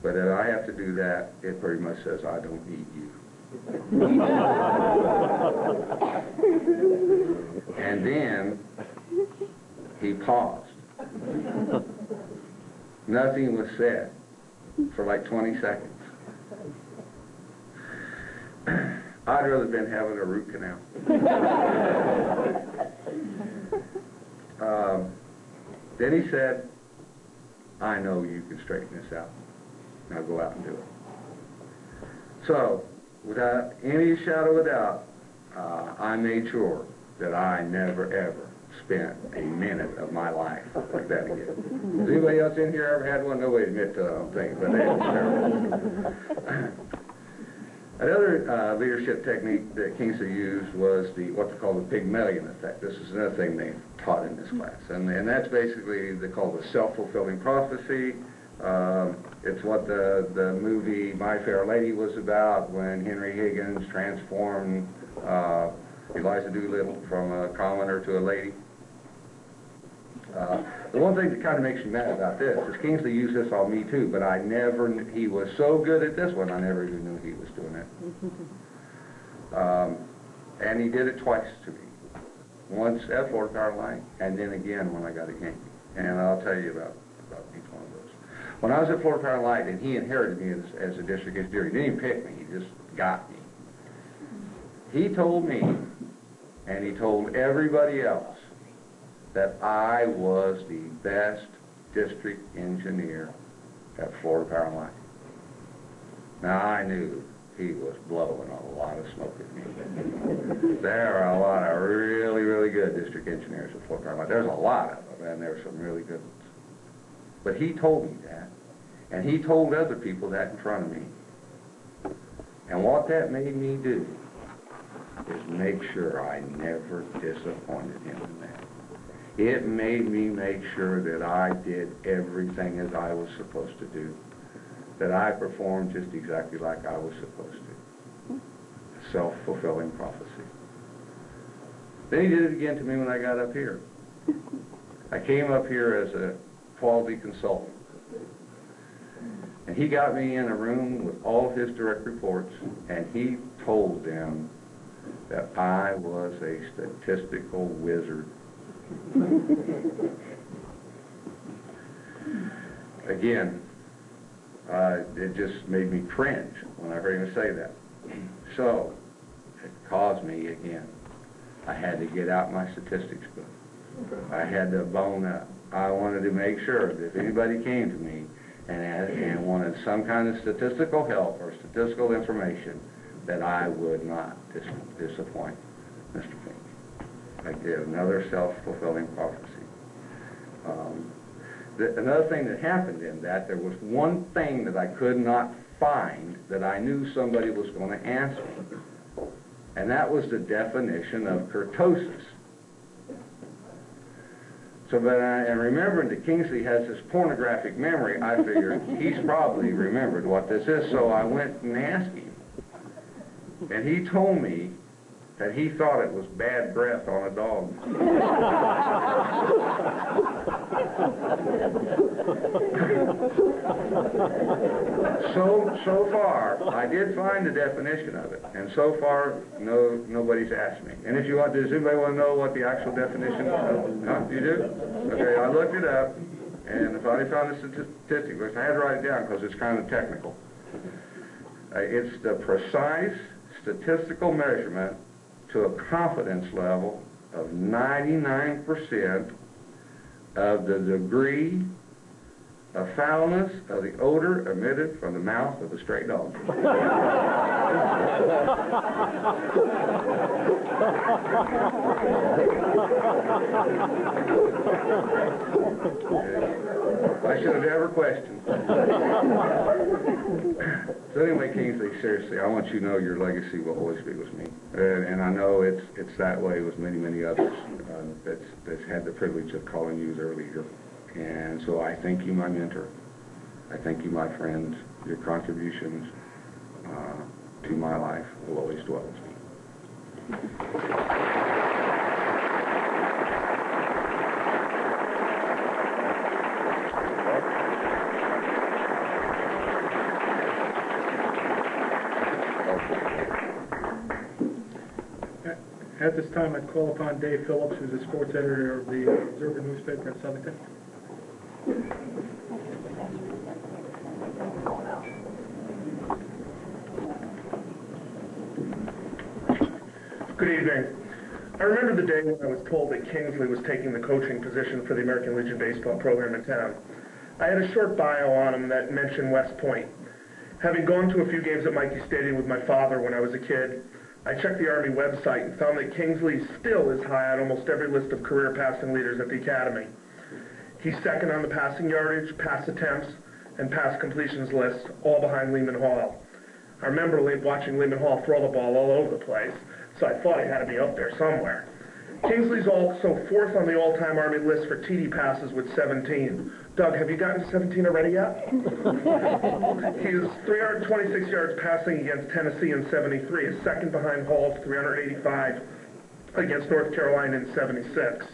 But if I have to do that, it pretty much says I don't need you. And then he paused. Nothing was said for like 20 seconds. I'd rather been having a root canal. Then he said, I know you can straighten this out. Now go out and do it. So, without any shadow of a doubt, I made sure that I never, ever spent a minute of my life like that again. Has anybody else in here ever had one? Nobody admit to it, I don't think, but it was terrible. Another leadership technique that Kingsley used was what they call the Pygmalion effect. This is another thing they taught in this class. And that's basically, they call the self-fulfilling prophecy. It's what the movie My Fair Lady was about when Henry Higgins transformed Eliza Doolittle from a commoner to a lady. The one thing that kind of makes me mad about this is Kingsley used this on me too, but he was so good at this one, I never even knew he was doing it. And he did it twice to me. Once at Florida Power Line, and then again when I got a Yankee. And I'll tell you about each one of those. When I was at Florida Power Line, and he inherited me as a district engineer, he didn't even pick me, he just got me. He told me, and he told everybody else, that I was the best district engineer at Florida Power Line. Now, I knew he was blowing a lot of smoke at me. There are a lot of really, really good district engineers at Florida Power Line. There's a lot of them, and there's some really good ones. But he told me that, and he told other people that in front of me. And what that made me do is make sure I never disappointed him in that. It made me make sure that I did everything as I was supposed to do, that I performed just exactly like I was supposed to. Self-fulfilling prophecy. Then he did it again to me when I got up here. I came up here as a quality consultant. And he got me in a room with all of his direct reports, and he told them that I was a statistical wizard. Again, it just made me cringe when I heard him say that. So, it caused me again. I had to get out my statistics book. I had to bone up. I wanted to make sure that if anybody came to me and wanted some kind of statistical help or statistical information, that I would not disappoint Mr. Fink. I did another self-fulfilling prophecy. Another thing that happened in that, there was one thing that I could not find that I knew somebody was going to ask me, and that was the definition of kurtosis. So, and remembering that Kingsley has this pornographic memory, I figured he's probably remembered what this is. So I went and asked him. And he told me that he thought it was bad breath on a dog. So far, I did find the definition of it, and so far, nobody's asked me. And if you want, does anybody want to know what the actual definition of? Huh? You do? Okay, I looked it up, and I finally found the statistic, which I had to write it down because it's kind of technical. It's the precise statistical measurement to a confidence level of 99% of the degree of foulness of the odor emitted from the mouth of a stray dog. I should have never questioned. So anyway, Kingsley, seriously, I want you to know your legacy will always be with me. And I know it's that way with many, many others that's had the privilege of calling you their leader. And so I thank you, my mentor. I thank you, my friend. Your contributions to my life will always dwell with me. At this time, I'd call upon Dave Phillips, who's the sports editor of the Observer newspaper in Southington. Good evening. I remember the day when I was told that Kingsley was taking the coaching position for the American Legion baseball program in town. I had a short bio on him that mentioned West Point. Having gone to a few games at Mikey Stadium with my father when I was a kid, I checked the Army website and found that Kingsley still is high on almost every list of career passing leaders at the Academy. He's second on the passing yardage, pass attempts, and pass completions list, all behind Lehman Hall. I remember watching Lehman Hall throw the ball all over the place, so I thought he had to be up there somewhere. Kingsley's also fourth on the all-time Army list for TD passes with 17. Doug, have you gotten to 17 already yet? He is 326 yards passing against Tennessee in 73, is second behind Hall's 385 against North Carolina in 76.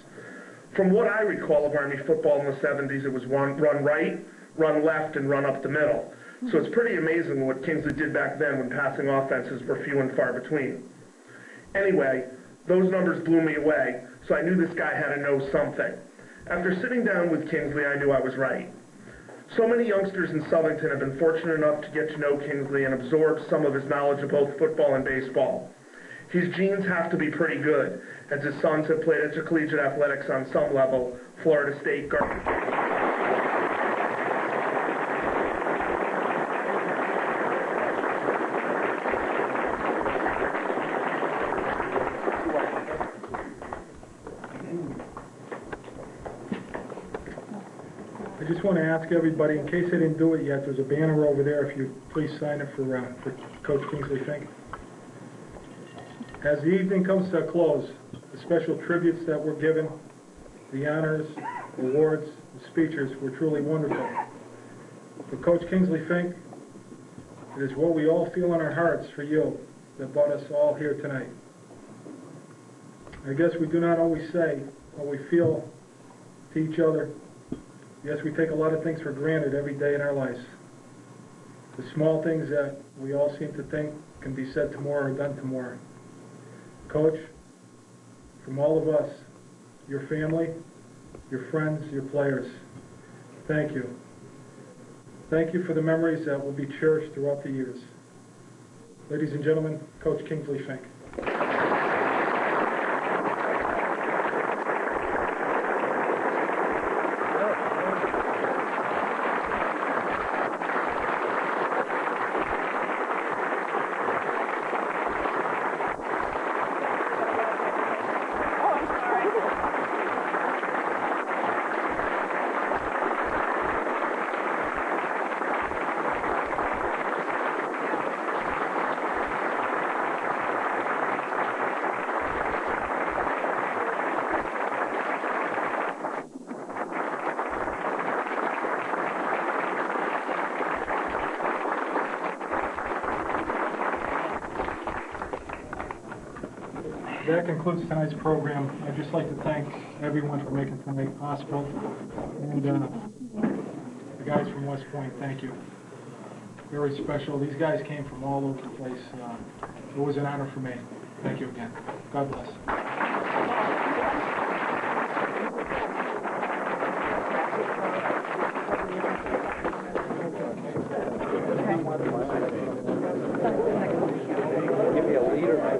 From what I recall of Army football in the 70s, it was run right, run left, and run up the middle. So it's pretty amazing what Kingsley did back then when passing offenses were few and far between. Anyway, those numbers blew me away, so I knew this guy had to know something. After sitting down with Kingsley, I knew I was right. So many youngsters in Southington have been fortunate enough to get to know Kingsley and absorb some of his knowledge of both football and baseball. His genes have to be pretty good, as his sons have played intercollegiate athletics on some level, Florida State, I just want to ask everybody, in case they didn't do it yet, there's a banner over there. If you please sign it for Coach Kingsley Fink. As the evening comes to a close, the special tributes that were given, the honors, awards, the speeches were truly wonderful. For Coach Kingsley Fink, it is what we all feel in our hearts for you that brought us all here tonight. I guess we do not always say what we feel to each other. Yes, we take a lot of things for granted every day in our lives. The small things that we all seem to think can be said tomorrow or done tomorrow. Coach, from all of us, your family, your friends, your players, thank you. Thank you for the memories that will be cherished throughout the years. Ladies and gentlemen, Coach Kingsley Fink. That concludes tonight's program. I'd just like to thank everyone for making tonight possible. And the guys from West Point, thank you. Very special. These guys came from all over the place. It was an honor for me. Thank you again. God bless. Give me a leader.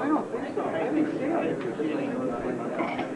I don't think so. I think so.